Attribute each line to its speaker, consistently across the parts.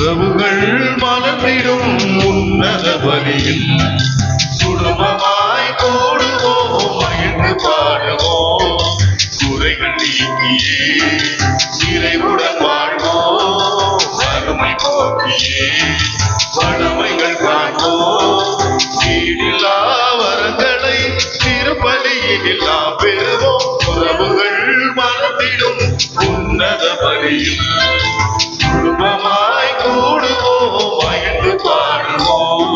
Speaker 1: உறவுகள் மலர்ந்திடும் உன்னத பலியில் குடும்பமாய் கூடுவோம், மகிழ்ந்து பாடுவோம். குறைகள் நீக்கியே நிறைவுடன் வாழ்வோம், வறுமை போக்கியே வளமைகள் காண்போம். வீடில்லா வரங்களை திருப்பலியில் எல்லாம் பெறுவோம். உறவுகள் மலர்ந்திடும் உன்னத பலியில் குடும்பமாய் கூடுவோம், மகிழ்ந்து பாடுவோம்.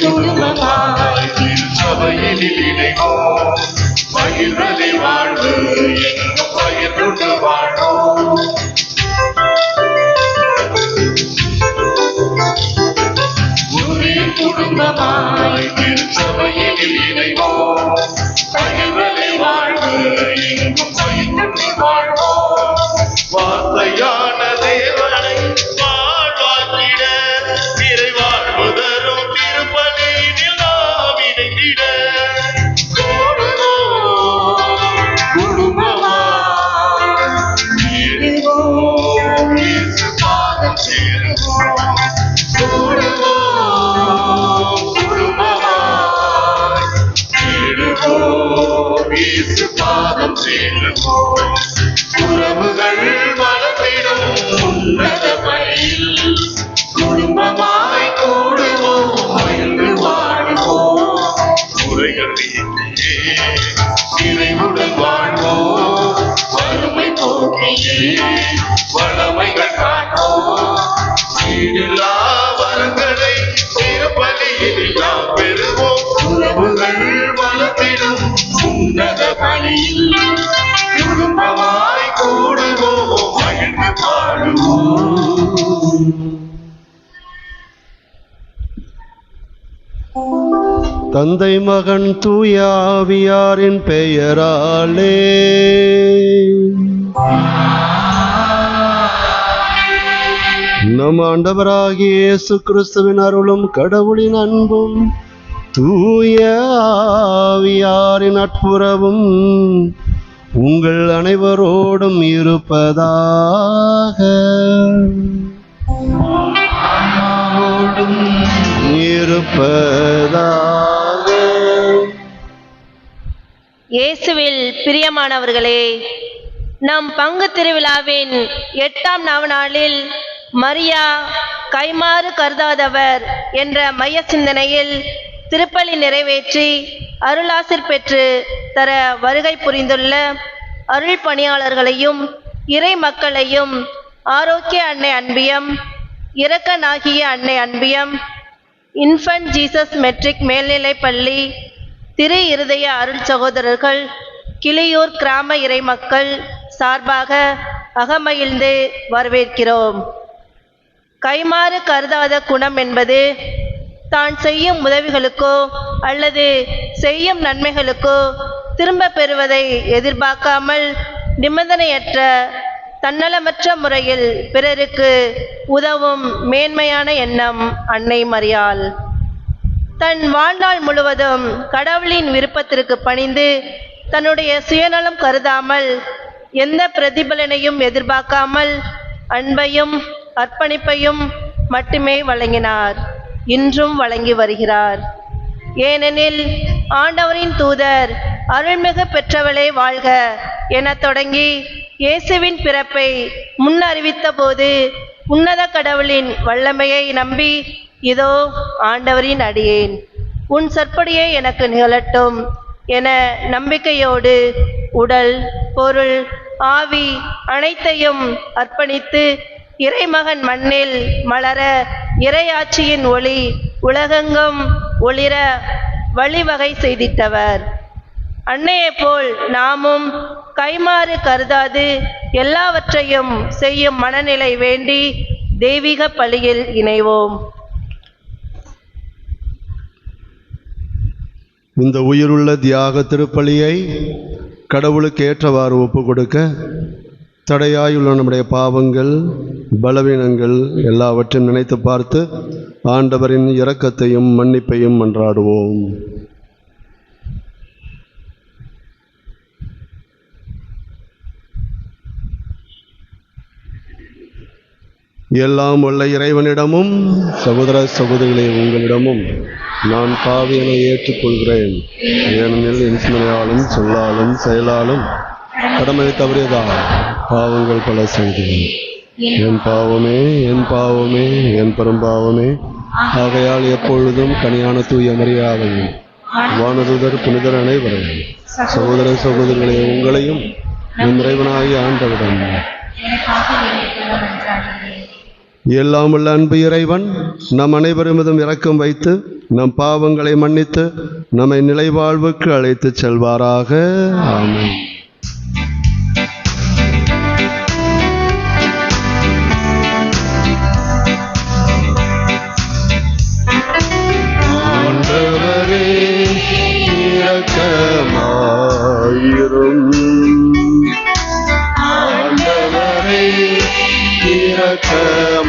Speaker 1: குடும்பமாய் திருச்சபையில் இணைவோம், பகிர்வதை வாழ்வு எங்கும் பகிர்ந்து வாழ்வோம். குடும்பமாய் திருச்சபையில் இணைவோம், பகிர்வதை வாழ்வு எங்கும் பகிர்ந்து வாழ்வோம். வார்த்தையான தேவனை வாழ்வாக்கிட நிறைவாழ்வு தரும் திருப்பலியில் நாம் இணைந்திட குடும்பமாய் சேருவோம், இயேசு பாதம் சேருவோம். குடும்பமாய் சேருவோம், இயேசு பாதம் சேருவோம். உறவுகள் வளர்ந்திடும் உன்னத பலியில் குடும்பமாய் கூடுவோம், மகிழ்ந்து வாழ்வோம். குறைகள் நீக்கியே நிறைவுடன் வாழ்வோம், வறுமை போக்கியே வளமைகள் காண்போம். வீடில்லா வரங்களை திருப்பலியில் நாம் பெறுவோம். உறவுகள் வளர்த்திடும் உன்னத பலியில் குடும்பமாய் கூடுவோம், மகிழ்ந்து பாடுவோம்.
Speaker 2: தந்தை மகன் தூய ஆவியாரின் பெயராலே நம் ஆண்டவராகிய இயேசு கிறிஸ்துவின் அருளும் கடவுளின் அன்பும் தூய ஆவியாரின் நட்புறவும் உங்கள் அனைவரோடும் இருப்பதாக.
Speaker 3: இயேசுவில் பிரியமானவர்களே, நம் பங்கு திருவிழாவின் 8ஆம் நவநாளில் மரியா கைமாறு கருதாதவர் என்ற மைய சிந்தனையில் திருப்பலி நிறைவேற்றி அருளாசிர் பெற்று தர வருகை புரிந்துள்ள அருள் பணியாளர்களையும் இறை மக்களையும் ஆரோக்கிய அன்னை அன்பியம், இரக்கநாகிய அன்னை அன்பியம், இன்ஃபன்ட் ஜீசஸ் மெட்ரிக் மேல்நிலைப் பள்ளி, திரு இருதய அருள் சகோதரர்கள், கிளியூர் கிராம இறை மக்கள் சார்பாக அகமகிழ்ந்து வரவேற்கிறோம். கைமாறு கருதாத குணம் என்பது தான் செய்யும் உதவிகளுக்கோ அல்லது செய்யும் நன்மைகளுக்கோ திரும்ப பெறுவதை எதிர்பார்க்காமல் நிபந்தனையற்ற தன்னலமற்ற முறையில் பிறருக்கு உதவும் மேன்மையான எண்ணம் அன்னை மரியாள். தன் வாழ்நாள் முழுவதும் கடவுளின் விருப்பத்திற்கு பணிந்து தன்னுடைய சுயநலம் கருதாமல் எந்த பிரதிபலனையும் எதிர்பார்க்காமல் அன்பையும் அர்ப்பணிப்பையும் மட்டுமே வழங்கினார், இன்றும் வழங்கி வருகிறார். ஏனெனில் ஆண்டவரின் தூதர் அருள்மிகு பெற்றவளே வாழ்க என தொடங்கி இயேசுவின் பிறப்பை முன்னறிவித்த போது உன்னத கடவுளின் வல்லமையை நம்பி, இதோ ஆண்டவரின் அடியேன், உன் சொற்படியே எனக்கு நிகழட்டும் என நம்பிக்கையோடு உடல் பொருள் ஆவி அனைத்தையும் அர்ப்பணித்து இறைமகன் மண்ணில் மலர இறையாட்சியின் ஒளி உலகெங்கும் ஒளிர வழிவகை செய்திட்டவர். அன்னையைப் போல் நாமும் கைமாறு கருதாது எல்லாவற்றையும் செய்யும் மனநிலை வேண்டி தெய்வீக பலியில் இணைவோம்.
Speaker 2: இந்த உயிருள்ள தியாக திருப்பலியை கடவுளுக்கு ஏற்றவாறு ஒப்பு கொடுக்க தடையாயுள்ள நம்முடைய பாவங்கள், பலவீனங்கள் எல்லாவற்றையும் நினைத்து பார்த்து ஆண்டவரின் இரக்கத்தையும் மன்னிப்பையும் மன்றாடுவோம். எல்லாம் உள்ள இறைவனிடமும் சகோதர சகோதரிகளே உங்களிடமும் நான் பாவியனை ஏற்றுக்கொள்கிறேன். ஏனெனில் என் சிந்தனையாலும் சொல்லாலும் செயலாலும் கடமை தவறியதால் பாவங்கள் பல செய்தேன். என் பாவமே, என் பாவமே, என் பெரும்பாவமே. ஆகையால் எப்பொழுதும் கனியான தூய மரியாதையும் வானதூதர் புனிதர் அனைவரையும் சகோதர சகோதரிகளே உங்களையும் என் இறைவனாகிய ஆண்டவரிடம் எல்லாம் உள்ள அன்பு இறைவன் நம் அனைவரும் மீதும் இரக்கம் வைத்து நம் பாவங்களை மன்னித்து நம்மை நிலைவாழ்வுக்கு அழைத்து செல்வாராக. ஆமென். ஆண்டவரே இரக்கமாயிரும். ஆண்டவரே இரக்கமாயிரும்.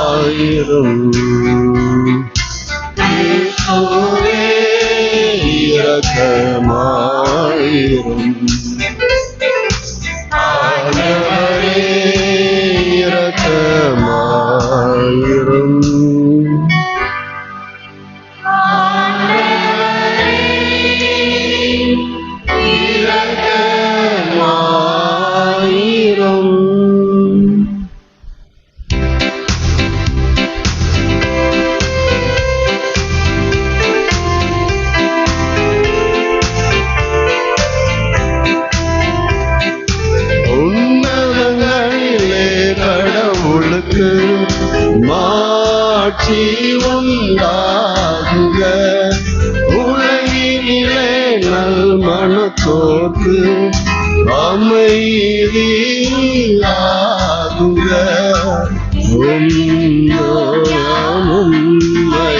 Speaker 2: இரக்கமாயிரும். இரக்கமாயிரும். ஆண்டவரே இரக்கமாயிரும். மாட்சி உண்டாகுக. உலகினிலே நல் மனத்தோர்க்கு அமைதியாகுக. உம்மை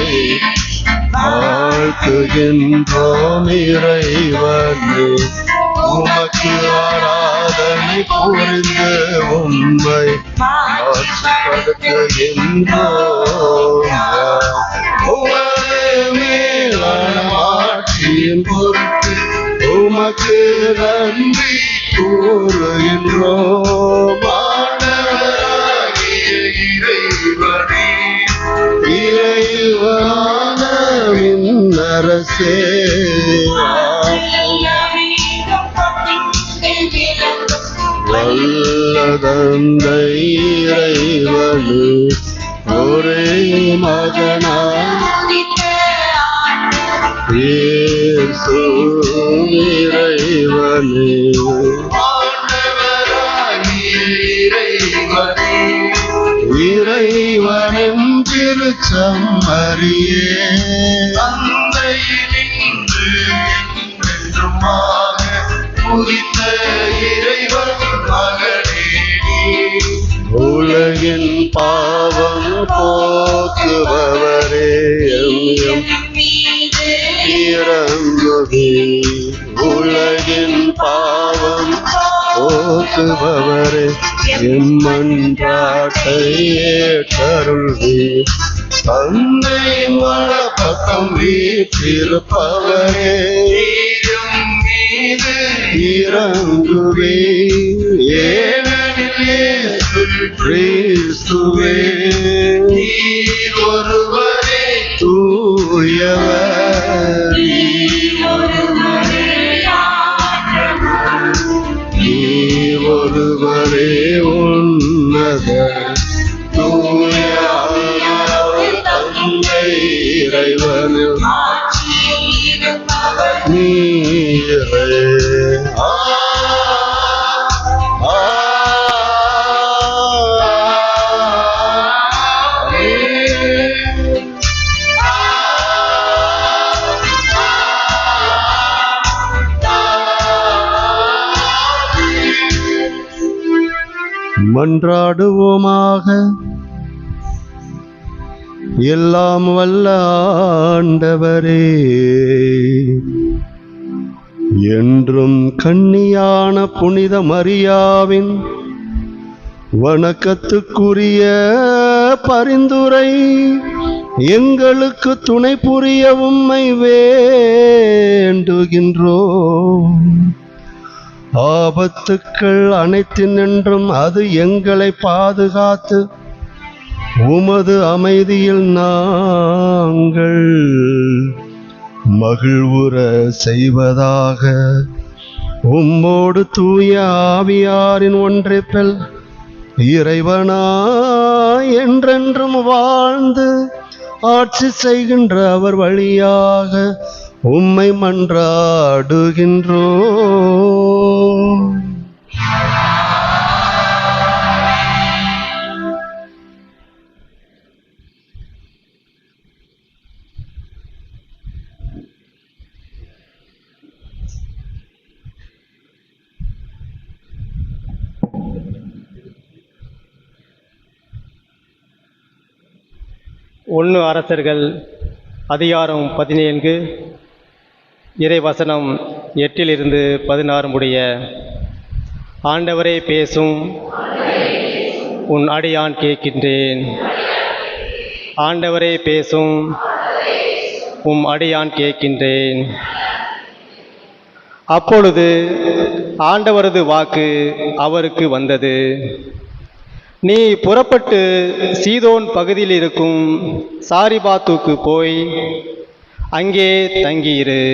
Speaker 2: வாழ்த்துகின்றோம் இறைவனே. உமக்கு ஆராதனை புரிந்து உம்மை ஆட்சியின் பொருட்டு உமக்கு நன்றி கூறுகின்றோம். இறைவனே, இறைவனான விண்ணரசே, வல்லதந்தை இறைவனே, ஒரே மகனாய் இயேசு இறைவனே. இறைவனின் திருச்சம்மரியே, தந்தையினின்று என்றுமாக உதித்த இறைவன் மகனே, உலகின் பாவம் போக்குபவரே, இறங்குவே. உலகின் பாவம் போக்குபவரே, எம்மன்றாட்டை ஏற்றருள்வே. தந்தையின் வலப்பக்கம் வீற்றிருப்பவரே, இறங்குவே. ஏனெனில் இயேசு கிறிஸ்துவே நீர் ஒருவரே தூயவர், நீர் ஒருவரே உன்னத தூய தந்தை இறைவனில் நீரே. மன்றாடுவோமாக. எல்லாம் வல்ல ஆண்டவரே, என்றும் கன்னியான புனித மரியாவின் வணக்கத்துக்குரிய பரிந்துரை எங்களுக்கு துணை புரிய உம்மை வேண்டுகின்றோம். ஆபத்துக்கள் அனைத்தினின்றும் அது எங்களை பாதுகாத்து உமது அமைதியில் நாங்கள் மகிழ்வுற செய்வதாக உம்மோடு தூய ஆவியாரின் ஒன்றிப்பில் இறைவனாய் என்றென்றும் வாழ்ந்து ஆட்சி செய்கின்ற அவர் வழியாக உம்மை மன்றாடுகின்றோம்.
Speaker 4: ஒன்று அரசர்கள் அதிகாரம் 17 இறைவசனம் 8-16 முடிய. ஆண்டவரே பேசும், உன் அடியான் கேட்கின்றேன். ஆண்டவரே பேசும், உம் அடியான் கேட்கின்றேன். அப்பொழுது ஆண்டவரது வாக்கு அவருக்கு வந்தது. நீ புறப்பட்டு சீதோன் பகுதியில் இருக்கும் சாரிபாத்துக்கு போய் அங்கே தங்கியிரு.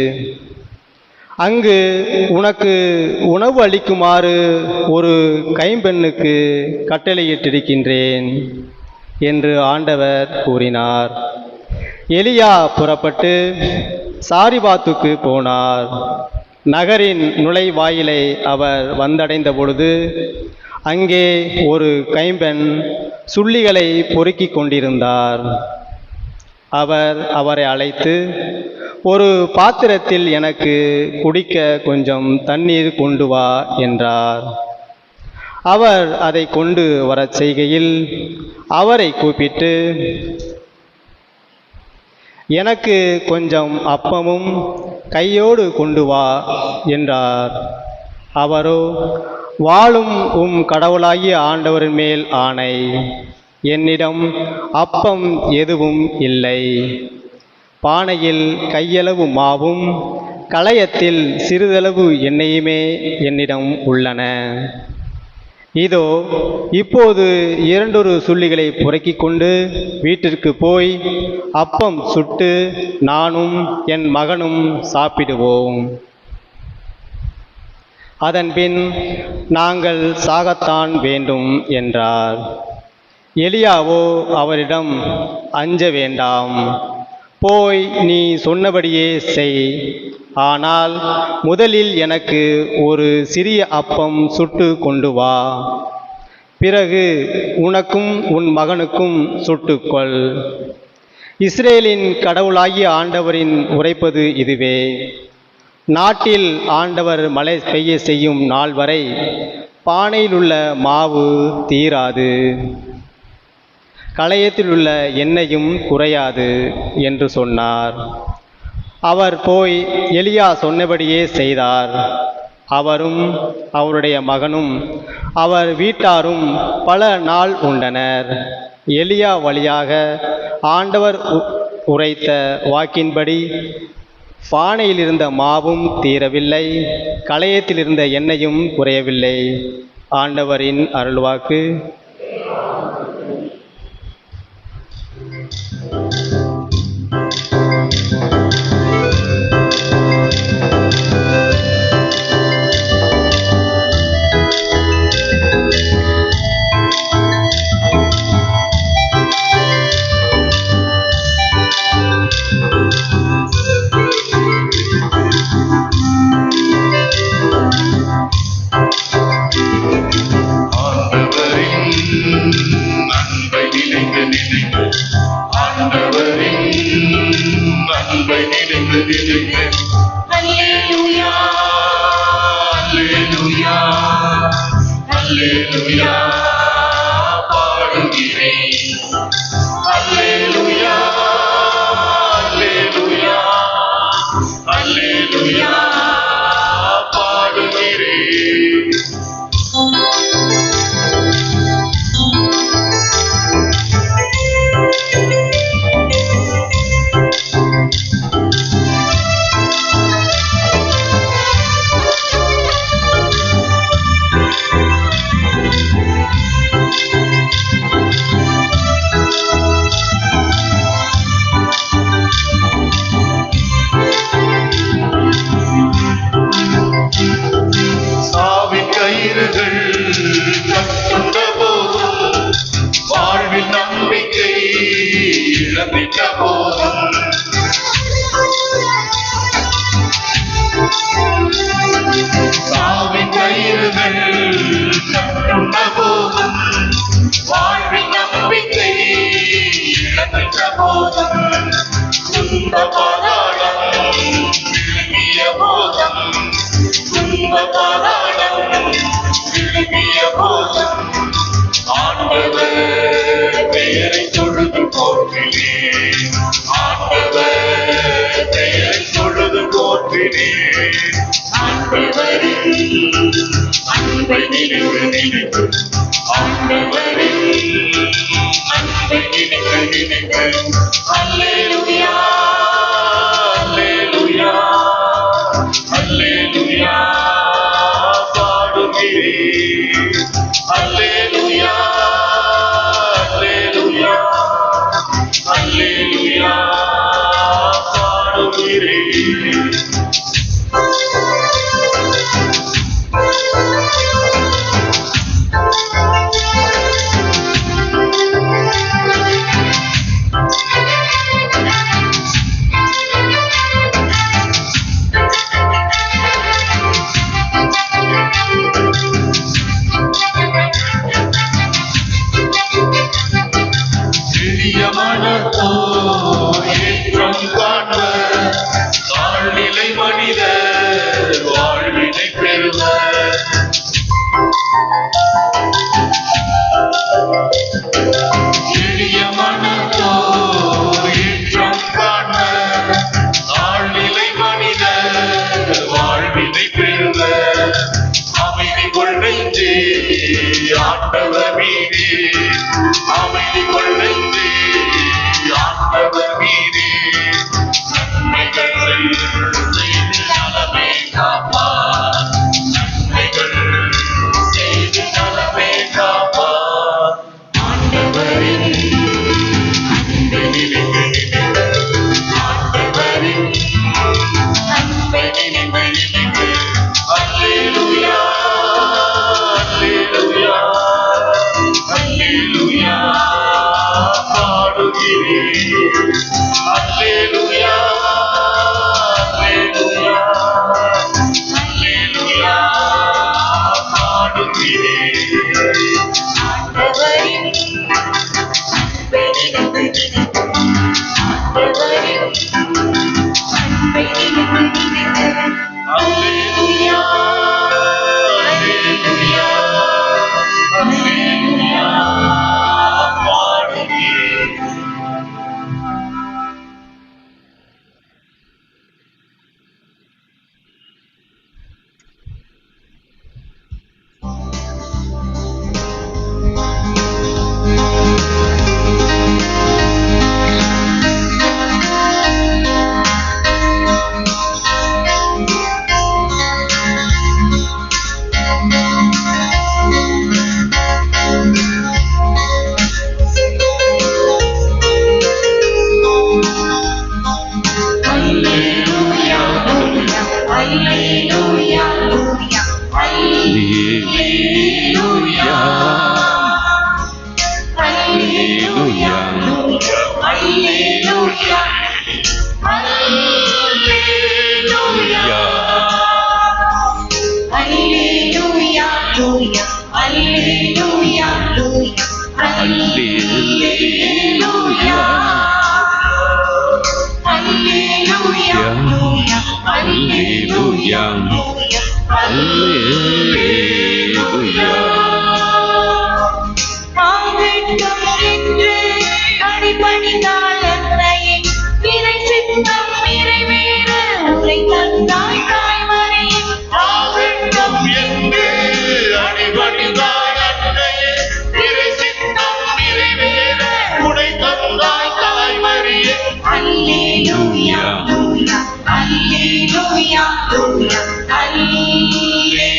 Speaker 4: அங்கு உனக்கு உணவு அளிக்குமாறு ஒரு கைம்பெண்ணுக்கு கட்டளையிட்டிருக்கின்றேன் என்று ஆண்டவர் கூறினார். எலியா புறப்பட்டு சாரிபாத்துக்கு போனார். நகரின் நுழைவாயிலை அவர் வந்தடைந்த பொழுது அங்கே ஒரு கைம்பெண் சுள்ளிகளை பொறுக்கிக் கொண்டிருந்தார். அவர் அவரை அழைத்து, ஒரு பாத்திரத்தில் எனக்கு குடிக்க கொஞ்சம் தண்ணீர் கொண்டு வா என்றார். அவர் அதை கொண்டு வரச் செய்கையில் அவரை கூப்பிட்டு, எனக்கு கொஞ்சம் அப்பமும் கையோடு கொண்டு வா என்றார். அவரோ, வாழும் உம் கடவுளாகிய ஆண்டவரின் மேல் ஆணை, என்னிடம் அப்பம் எதுவும் இல்லை. பானையில் கையளவு மாவும் கலயத்தில் சிறிதளவு எண்ணெயுமே என்னிடம் உள்ளன. இதோ இப்போது 2 சுள்ளிகளை புரக்கிக் கொண்டு வீட்டிற்கு போய் அப்பம் சுட்டு நானும் என் மகனும் சாப்பிடுவோம். அதன்பின் நாங்கள் சாகத்தான் வேண்டும் என்றார். எலியாவோ அவரிடம், அஞ்ச வேண்டாம், போய் நீ சொன்னபடியே செய். ஆனால் முதலில் எனக்கு ஒரு சிறிய அப்பம் சுட்டு கொண்டு வா. பிறகு உனக்கும் உன் மகனுக்கும் சுட்டுக்கொள். இஸ்ரேலின் கடவுளாகிய ஆண்டவரின் உரைப்பது இதுவே: நாட்டில் ஆண்டவர் மழை பெய்ய செய்யும் நாள் வரை பானையில் உள்ள மாவு தீராது, கலயத்தில் உள்ள எண்ணெயும் குறையாது என்று சொன்னார். அவர் போய் எலியா சொன்னபடியே செய்தார். அவரும் அவருடைய மகனும் அவர் வீட்டாரும் பல நாள் உண்டனர். எலியா வழியாக ஆண்டவர் உரைத்த வாக்கின்படி பானையில் இருந்த மாவும் தீரவில்லை, கலயத்தில் இருந்த எண்ணெயும் குறையவில்லை. ஆண்டவரின் அருள்வாக்கு.
Speaker 1: அல்லேலூயா பாடுகிறேன், அல்லேலூயா அல்லேலூயா.
Speaker 5: ஆகட்டும் என்று அடிபணிந்தாள் அன்னையே, இறை சித்தம் நிறைவேற உரை தந்தாய் தாய்மறியே.
Speaker 1: ஆகட்டும் என்று அடிபணிந்தாள் அன்னையே, இறை சித்தம் நிறைவேற உரை தந்தாய் தாய்மறியே.
Speaker 5: அல்லேலூயா, அல்லேலூயா, அல்லேலூயா,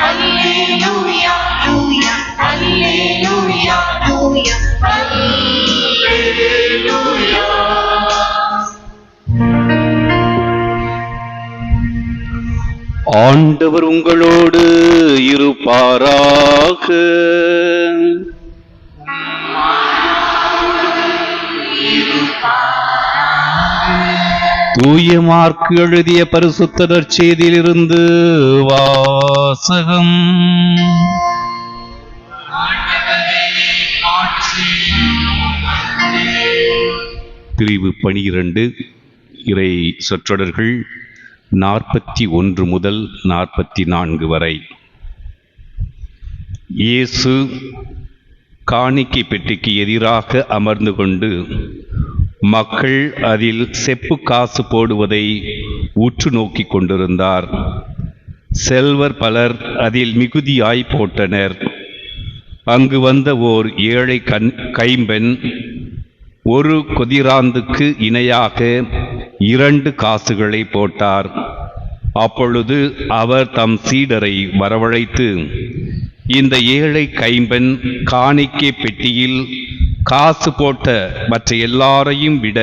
Speaker 5: அல்லேலூயா, அல்லேலூயா, அல்லேலூயா.
Speaker 6: ஆண்டவர் உங்களோடு இருப்பாராக. தூய மார்க்கு எழுதிய பரிசுத்த நற்செய்தியிலிருந்து வாசகம். பிரிவு 12 இறை சொற்றொடர்கள் 41 முதல் 44 வரை. இயேசு காணிக்கை பெட்டிக்கு எதிராக அமர்ந்து கொண்டு மக்கள் அதில் செப்பு காசு போடுவதை உற்று நோக்கிக் கொண்டிருந்தார். செல்வர் பலர் அதில் மிகுதியாய் போட்டனர். அங்கு வந்த ஓர் ஏழை கைம்பெண் ஒரு கொதிராந்துக்கு இணையாக 2 காசுகளை போட்டார். அப்பொழுது அவர் தம் சீடரை வரவழைத்து, இந்த ஏழை கைம்பெண் காணிக்கை பெட்டியில் காசு போட்ட மற்ற எல்லாரையும் விட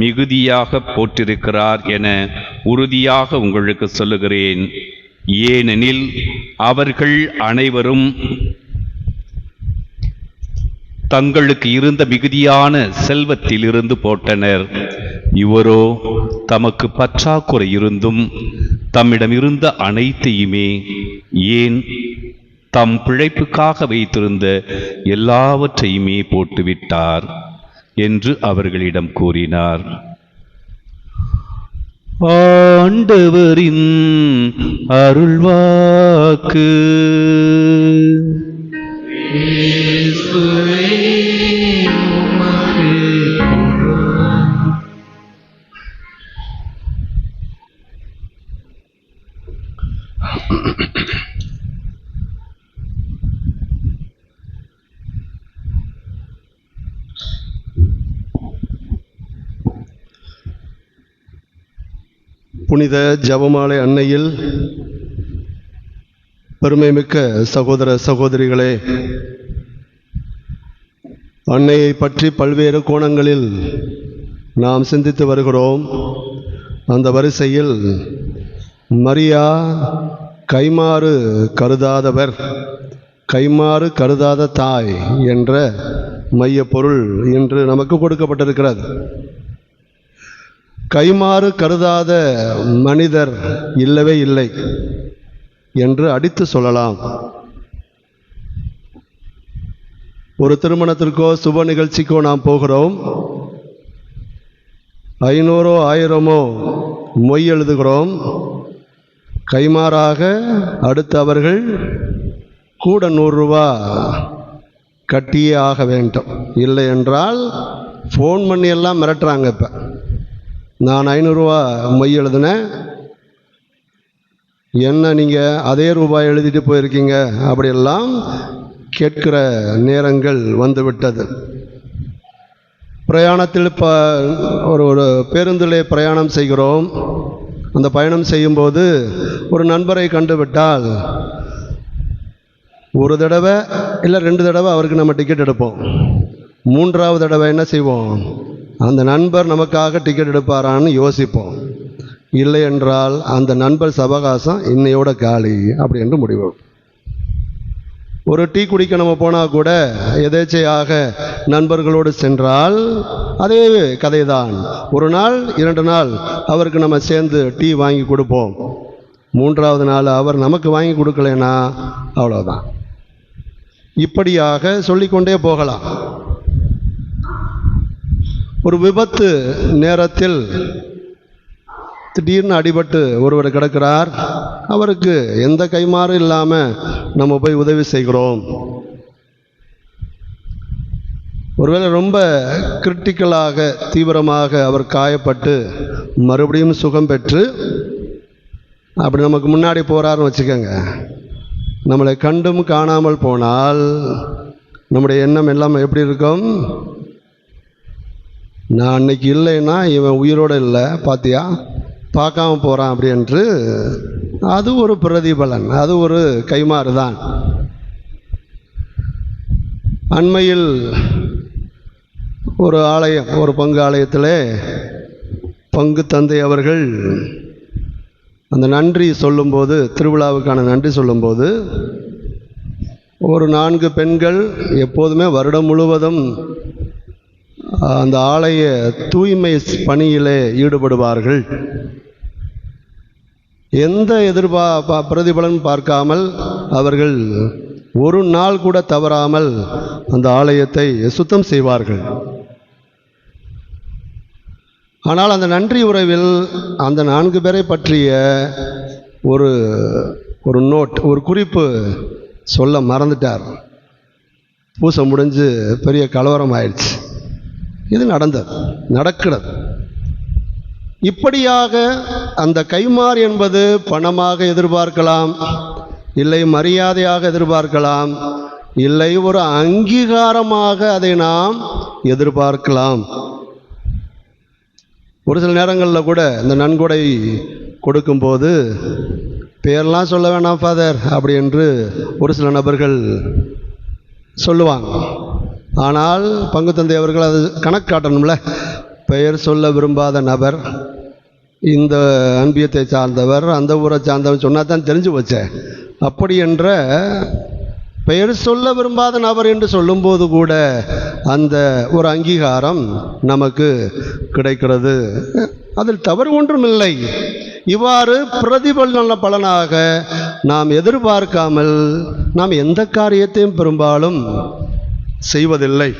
Speaker 6: மிகுதியாக போட்டிருக்கிறார் என உறுதியாக உங்களுக்கு சொல்லுகிறேன். ஏனெனில் அவர்கள் அனைவரும் தங்களுக்கு இருந்த மிகுதியான செல்வத்திலிருந்து போட்டனர். இவரோ தமக்கு பற்றாக்குறை இருந்தும் தம்மிடம் இருந்த அனைத்தையுமே, ஏன் தம் பிழைப்புக்காக வைத்திருந்த எல்லாவற்றையுமே போட்டுவிட்டார் என்று அவர்களிடம் கூறினார். ஆண்டவரின் அருள்வாக்கு.
Speaker 2: புனித ஜெபமாலை அன்னையில் பெருமைமிக்க சகோதர சகோதரிகளே, அன்னையை பற்றி பல்வேறு கோணங்களில் நாம் சிந்தித்து வருகிறோம். அந்த வரிசையில் மரியா கைமாறு கருதாதவர், கைமாறு கருதாத தாய் என்ற மைய பொருள் இன்று நமக்கு கொடுக்கப்பட்டிருக்கிறது. கைமாறு கருதாத மனிதர் இல்லவே இல்லை என்று அடித்து சொல்லலாம். ஒரு திருமணத்திற்கோ சுப நிகழ்ச்சிக்கோ நாம் போகிறோம். 500 1000 மொய் எழுதுகிறோம். கைமாறாக அடுத்து அவர்கள் கூட 100 ரூபா கட்டியே ஆக வேண்டும். இல்லை என்றால் ஃபோன் பண்ணி எல்லாம் மிரட்டுறாங்க. இப்போ நான் 500 ரூபா மொய் எழுதுனேன், என்ன நீங்கள் அதே ரூபாய் எழுதிட்டு போயிருக்கீங்க அப்படியெல்லாம் கேட்கிற நேரங்கள் வந்துவிட்டது. பிரயாணத்தில் இப்போ ஒரு பேருந்திலே பிரயாணம் செய்கிறோம். அந்த பயணம் செய்யும்போது ஒரு நண்பரை கண்டுவிட்டால் ஒரு தடவை இல்லை 2 தடவை அவருக்கு நம்ம டிக்கெட் எடுப்போம். 3ஆவது தடவை என்ன செய்வோம், அந்த நண்பர் நமக்காக டிக்கெட் எடுப்பாரான்னு யோசிப்போம். இல்லை என்றால் அந்த நண்பர் சவகாசம் இன்னையோட காலி அப்படி என்று முடிவு. ஒரு டீ குடிக்க நம்ம போனால் கூட எதேச்சையாக நண்பர்களோடு சென்றால் அதே கதை தான். 1 நாள் 2 நாள் அவருக்கு நம்ம சேர்ந்து டீ வாங்கி கொடுப்போம். 3ஆவது நாள் அவர் நமக்கு வாங்கி கொடுக்கலைன்னா அவ்வளோதான். இப்படியாக சொல்லிக்கொண்டே போகலாம். ஒரு விபத்து நேரத்தில் திடீர்னு அடிபட்டு ஒருவர் கிடக்கிறார். அவருக்கு எந்த கைமாறும் இல்லாமல் நம்ம போய் உதவி செய்கிறோம். ஒருவேளை ரொம்ப கிரிட்டிக்கலாக தீவிரமாக அவர் காயப்பட்டு மறுபடியும் சுகம் பெற்று அப்படி நமக்கு முன்னாடி போகிறாருன்னு வச்சுக்கோங்க. நம்மளை கண்டும் காணாமல் போனால் நம்முடைய எண்ணம் எல்லாம் எப்படி இருக்கும்? நான் அன்னைக்கு இல்லைன்னா இவன் உயிரோடு இல்லை, பார்த்தியா, பார்க்காம போகிறான் அப்படி என்று. அது ஒரு பிரதிபலன், அது ஒரு கைமாறு தான். அண்மையில் ஒரு ஆலயம், ஒரு பங்கு ஆலயத்தில் பங்கு தந்தை அவர்கள் அந்த நன்றி சொல்லும்போது, திருவிழாவுக்கான நன்றி சொல்லும்போது, ஒரு 4 பெண்கள் எப்போதுமே வருடம் முழுவதும் அந்த ஆலய தூய்மை பணியிலே ஈடுபடுவார்கள். எந்த பிரதிபலன் பார்க்காமல் அவர்கள் ஒரு நாள் கூட தவறாமல் அந்த ஆலயத்தை சுத்தம் செய்வார்கள். ஆனால் அந்த நன்றி உறவில் அந்த 4 பேரை பற்றிய ஒரு நோட், ஒரு குறிப்பு சொல்ல மறந்துட்டார். பூசை முடிஞ்சு பெரிய கலவரம் ஆயிடுச்சு. இது நடக்கிறது. இப்படியாக அந்த கைமாறு என்பது பணமாக எதிர்பார்க்கலாம், இல்லை மரியாதையாக எதிர்பார்க்கலாம், இல்லை ஒரு அங்கீகாரமாக அதை நாம் எதிர்பார்க்கலாம். ஒரு சில நேரங்களில் கூட இந்த நன்கொடை கொடுக்கும்போது பேரெல்லாம் சொல்ல வேணாம் ஃபாதர் அப்படி என்று ஒரு சில நபர்கள் சொல்லுவாங்க. ஆனால் பங்கு தந்தை அவர்கள் அது கணக்கு காட்டணும்ல. பெயர் சொல்ல விரும்பாத நபர், இந்த அன்பியத்தை சார்ந்தவர், அந்த ஊரை சார்ந்தவர் சொன்னால் தான் தெரிஞ்சு வச்சேன். அப்படி என்ற பெயர் சொல்ல விரும்பாத நபர் என்று சொல்லும்போது கூட அந்த ஒரு அங்கீகாரம் நமக்கு கிடைக்கிறது. அதில் தவறு ஒன்றும் இல்லை. இவ்வாறு பிரதிபலன பலனாக நாம் எதிர்பார்க்காமல் நாம் எந்த காரியத்தையும் பெரும்பாலும் செய்வதில்லை.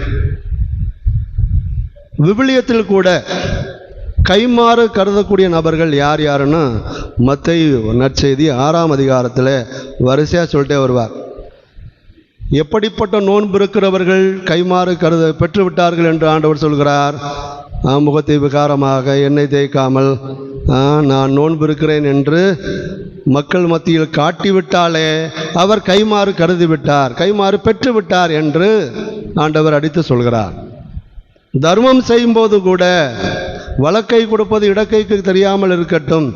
Speaker 2: விவிலியத்தில் கூட கைமாறு கருதக்கூடிய நபர்கள் யார் யாருன்னு மத்தேயு நற்செய்தி 6ஆம் அதிகாரத்தில் வரிசையாக சொல்லிட்டே வருவார். எப்படிப்பட்ட நோன்பு இருக்கிறவர்கள் கைமாறு பெற்று விட்டார்கள் என்று ஆண்டவர் சொல்கிறார். முகத்தை விகாரமாக எண்ணெய் தேய்க்காமல் நான் நோன்பு இருக்கிறேன் என்று மக்கள் மத்தியில் காட்டிவிட்டாலே அவர் கைமாறு கருதி விட்டார், கைமாறு பெற்று விட்டார் என்று ஆண்டவர் அடித்து சொல்கிறார். தர்மம் செய்யும்போது கூட வலக்கை கொடுப்பது இடக்கைக்கு தெரியாமல் இருக்கட்டும்,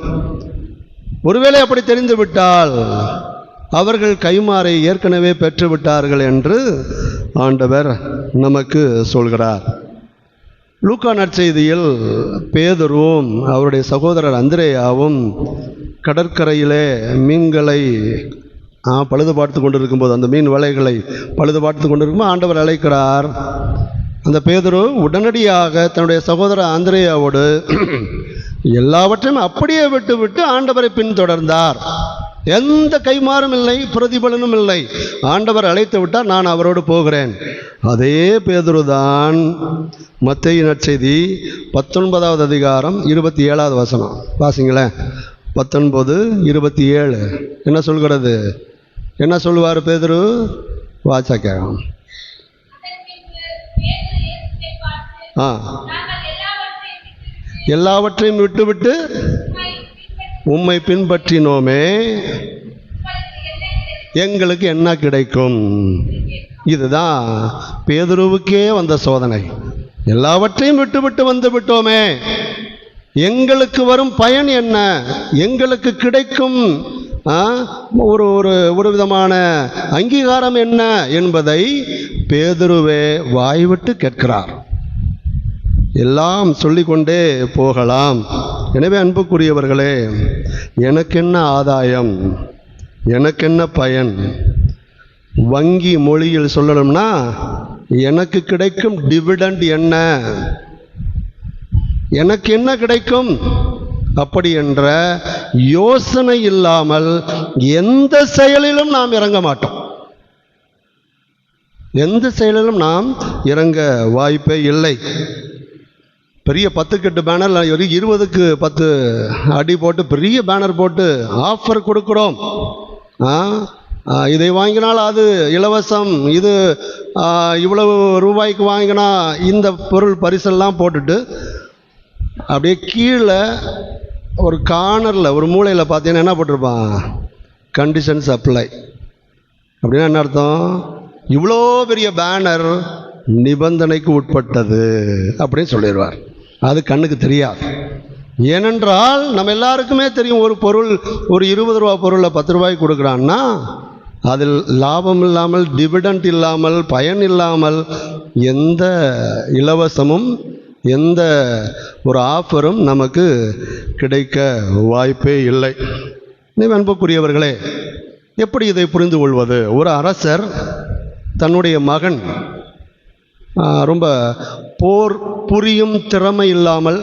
Speaker 2: ஒருவேளை அப்படி தெரிந்து விட்டால் அவர்கள் கைமாறை ஏற்கனவே பெற்று விட்டார்கள் என்று ஆண்டவர் நமக்கு சொல்கிறார். லூக்கா நற்செய்தியில் பேதுருவும் அவருடைய சகோதரர் அந்திரேயாவும் கடற்கரையிலே மீன்களை பழுது பார்த்து கொண்டிருக்கும்போது, அந்த மீன் வலைகளை பழுது பார்த்து கொண்டிருக்கும்போது ஆண்டவர் அழைக்கிறார். அந்த பேதுரு உடனடியாக தன்னுடைய சகோதரர் அந்திரேயாவோடு எல்லாவற்றையும் அப்படியே விட்டு ஆண்டவரை பின்தொடர்ந்தார். எந்த கைமாறும் இல்லை, பிரதிபலனும் இல்லை. ஆண்டவர் அழைத்து விட்டார், நான் அவரோடு போகிறேன். அதே பேதுருதான் மத்தேயு நற்செய்தி 19ஆவது அதிகாரம் 27ஆவது வசனம் வாசிங்களேன். 19:27 என்ன சொல்கிறது? என்ன சொல்லுவார் பேதுரு? வாச்சா கேட்கும். எல்லாவற்றையும் விட்டு உம்மை பின்பற்றினோமே, எங்களுக்கு என்ன கிடைக்கும்? இதுதான் பேதுருவுக்கே வந்த சோதனை. எல்லாவற்றையும் விட்டு வந்து விட்டோமே, எங்களுக்கு வரும் பயன் என்ன? எங்களுக்கு கிடைக்கும் ஒரு விதமான அங்கீகாரம் என்ன என்பதை பேதுருவே வாய்விட்டு கேட்கிறார். எல்லாம் சொல்லிக்கொண்டே போகலாம். எனவே அன்புக்குரியவர்களே, எனக்கென்ன ஆதாயம், எனக்கென்ன பயன்? வங்கி மொழியில் சொல்லணும்னா எனக்கு கிடைக்கும் டிவிடெண்ட் என்ன, எனக்கு என்ன கிடைக்கும் அப்படி என்ற யோசனை இல்லாமல் எந்த செயலிலும் நாம் இறங்க மாட்டோம். எந்த செயலிலும் நாம் இறங்க வாய்ப்பே இல்லை. பெரிய 10 கட்டு பேனர் ஒரு 20க்கு 10 அடி போட்டு பெரிய பேனர் போட்டு ஆஃபர் கொடுக்குறோம், இதை வாங்கினால் அது இலவசம், இது இவ்வளவு ரூபாய்க்கு வாங்கினா இந்த பொருள் பரிசெல்லாம் போட்டுட்டு அப்படியே கீழே ஒரு கார்னரில் ஒரு மூலையில் பார்த்தீங்கன்னா என்ன போட்டிருப்பான், கண்டிஷன்ஸ் அப்ளை. அப்படின்னா என்ன அர்த்தம், இவ்வளோ பெரிய பேனர் நிபந்தனைக்கு உட்பட்டது அப்படின்னு சொல்லிடுவார். அது கண்ணுக்கு தெரியாது. ஏனென்றால் நம்ம எல்லாருக்குமே தெரியும், ஒரு பொருள் ஒரு 20 ரூபா பொருளை 10 ரூபாய்க்கு கொடுக்குறான்னா அதில் லாபம் இல்லாமல், டிவிடெண்ட் இல்லாமல், பயன் இல்லாமல் எந்த இலவசமும் எந்த ஒரு ஆஃபரும் நமக்கு கிடைக்க வாய்ப்பே இல்லை. அன்புக்குரியவர்களே, எப்படி இதை புரிந்து கொள்வது? ஒரு அரசர் தன்னுடைய மகன் ரொம்ப போர் புரியும் திறமை இல்லாமல்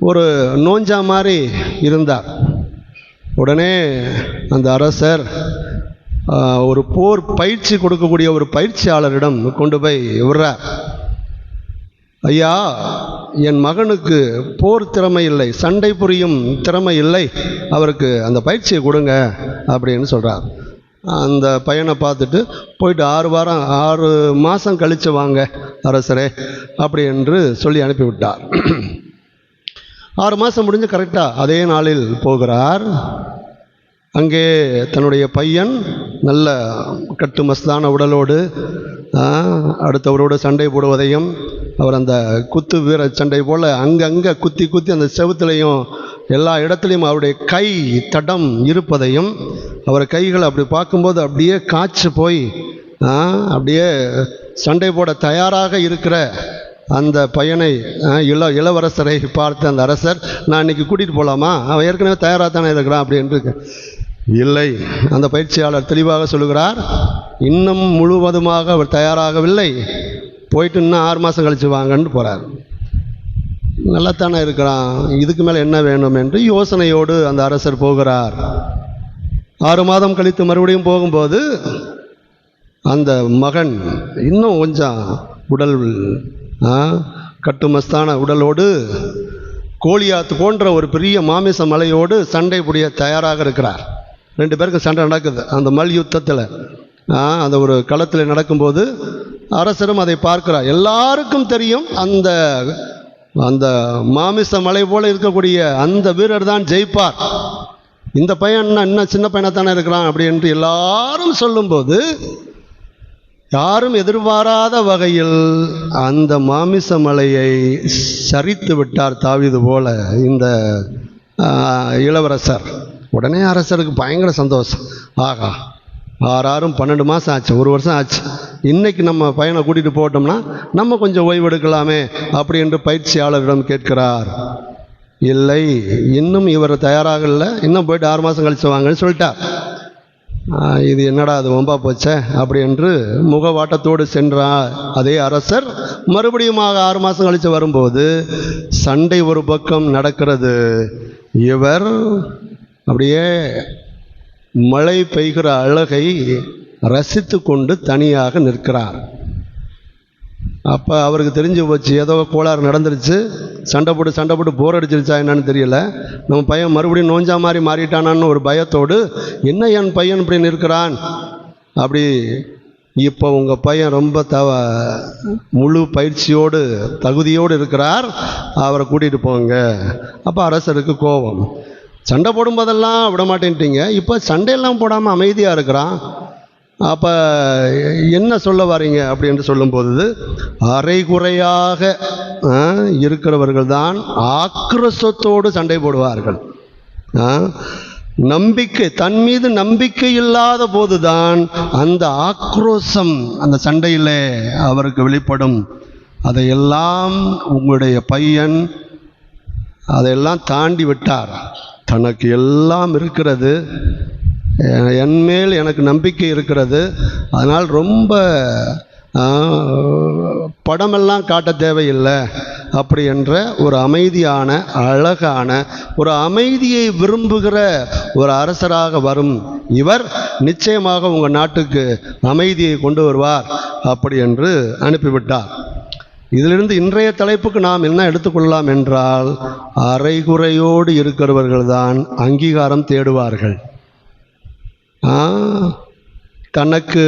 Speaker 2: ஒரு நோஞ்சா மாதிரி இருந்தார். உடனே அந்த அரசர் ஒரு போர் பயிற்சி கொடுக்கக்கூடிய ஒரு பயிற்சியாளரிடம் கொண்டு போய் விடுறார். ஐயா, என் மகனுக்கு போர் திறமை இல்லை, சண்டை புரியும் திறமை இல்லை, அவருக்கு அந்த பயிற்சியை கொடுங்க அப்படின்னு சொல்கிறார். அந்த பையனை பார்த்துட்டு போயிட்டு 6 மாதம் கழித்து வாங்க அரசரே அப்படி என்று சொல்லி அனுப்பிவிட்டார். 6 மாதம் முடிஞ்சு கரெக்டாக அதே நாளில் போகிறார். அங்கே தன்னுடைய பையன் நல்ல கட்டுமஸ்தான உடலோடு அடுத்தவரோடு சண்டை போடுவதையும், அவர் அந்த குத்து வீர சண்டை போல் அங்கங்கே குத்தி குத்தி அந்த செவுத்துலையும் எல்லா இடத்துலையும் அவருடைய கை தடம் இருப்பதையும், அவர் கைகள் அப்படி பார்க்கும்போது அப்படியே காய்ச்சி போய் அப்படியே சண்டை போட தயாராக இருக்கிற அந்த பையனை இளவரசரை பார்த்த அந்த அரசர், நான் இன்னைக்கு கூட்டிகிட்டு போகலாமா, அவன் ஏற்கனவே தயாராக தானே இருக்கிறான் அப்படின்ட்டு. இல்லை, அந்த பயிற்சியாளர் தெளிவாக சொல்லுகிறார், இன்னும் முழுவதுமாக அவர் தயாராகவில்லை, போயிட்டு இன்னும் 6 மாதம் கழித்து வாங்கன்னு போகிறார். நல்லாத்தானே இருக்கிறான், இதுக்கு மேலே என்ன வேணும் என்று யோசனையோடு அந்த அரசர் போகிறார். 6 மாதம் கழித்து மறுபடியும் போகும்போது அந்த மகன் இன்னும் கொஞ்சம் உடல் கட்டுமஸ்தான உடலோடு கோலியாத்து போன்ற ஒரு பெரிய மாமிச மலையோடு சண்டை புரிய தயாராக இருக்கிறார். 2 பேருக்கு சண்டை நடக்குது அந்த மல்யுத்தத்தில். அந்த ஒரு களத்தில் நடக்கும்போது அரசரும் அதை பார்க்கிறார். எல்லாருக்கும் தெரியும் அந்த அந்த மாமிச மலை போல இருக்கக்கூடிய அந்த வீரர் தான் ஜெயிப்பார், இந்த பையன் இன்னும் சின்ன பையனாக தானே இருக்கிறான் அப்படி என்று எல்லாரும் சொல்லும்போது, யாரும் எதிர்பாராத வகையில் அந்த மாமிச மலையை சரித்து விட்டார் தாவீது போல இந்த இளவரசர். உடனே அரசருக்கு பயங்கர சந்தோஷம். ஆகா, 6 12 மாதம் ஆச்சு, 1 வருஷம் ஆச்சு, இன்னைக்கு நம்ம பையனை கூட்டிகிட்டு போட்டோம்னா நம்ம கொஞ்சம் ஓய்வு எடுக்கலாமே அப்படி என்று பயிற்சியாளரிடம் கேட்கிறார். இல்லை, இன்னும் இவர் தயாராக இல்லை, இன்னும் போயிட்டு 6 மாதம் கழிச்சு வாங்கன்னு சொல்லிட்டார். இது என்னடா அது வம்பா போச்சே அப்படி என்று முகவாட்டத்தோடு சென்றார் அதே அரசர். மறுபடியும் 6 மாதம் கழித்து வரும்போது சண்டை ஒரு பக்கம் நடக்கிறது, இவர் அப்படியே மழை பெய்கிற அழகை ரசித்து கொண்டு தனியாக நிற்கிறார். அப்போ அவருக்கு தெரிஞ்சு போச்சு, ஏதோ கோளாறு நடந்துருச்சு, சண்டை போட்டு போர் அடிச்சிருச்சா என்னன்னு தெரியல, நம்ம பையன் மறுபடியும் நோஞ்சா மாதிரி மாறிட்டானான்னு ஒரு பயத்தோடு, என்ன என் பையன் இப்படி நிற்கிறான் அப்படி. இப்போ உங்கள் பையன் ரொம்ப முழு பயிற்சியோடு தகுதியோடு இருக்கிறார், அவரை கூட்டிகிட்டு போங்க. அப்போ அரசருக்கு கோபம், சண்டை போடும்போதெல்லாம் விட மாட்டேன்ட்டீங்க, இப்போ சண்டையெல்லாம் போடாமல் அமைதியாக இருக்கிறான், அப்போ என்ன சொல்ல வரீங்க அப்படி என்று சொல்லும்போது, அரைகுறையாக இருக்கிறவர்கள் தான் ஆக்ரோஷத்தோடு சண்டை போடுவார்கள். நம்பிக்கை, தன் மீது நம்பிக்கை இல்லாத போதுதான் அந்த ஆக்ரோஷம் அந்த சண்டையில் அவருக்கு வெளிப்படும். அதையெல்லாம் உங்களுடைய பையன் அதையெல்லாம் தாண்டி விட்டார். தனக்கு எல்லாம் இருக்கிறது, என்மேல் எனக்கு நம்பிக்கை இருக்கிறது, அதனால் ரொம்ப படமெல்லாம் காட்ட தேவையில்லை அப்படி என்ற ஒரு அமைதியான அழகான ஒரு அமைதியை விரும்புகிற ஒரு அரசராக வரும் இவர் நிச்சயமாக உங்கள் நாட்டுக்கு அமைதியை கொண்டு வருவார் அப்படி என்று அனுப்பிவிட்டார். இதிலிருந்து இன்றைய தலைப்புக்கு நாம் என்ன எடுத்துக்கொள்ளலாம் என்றால், அரைகுறையோடு இருக்கிறவர்கள் தான் அங்கீகாரம் தேடுவார்கள். தனக்கு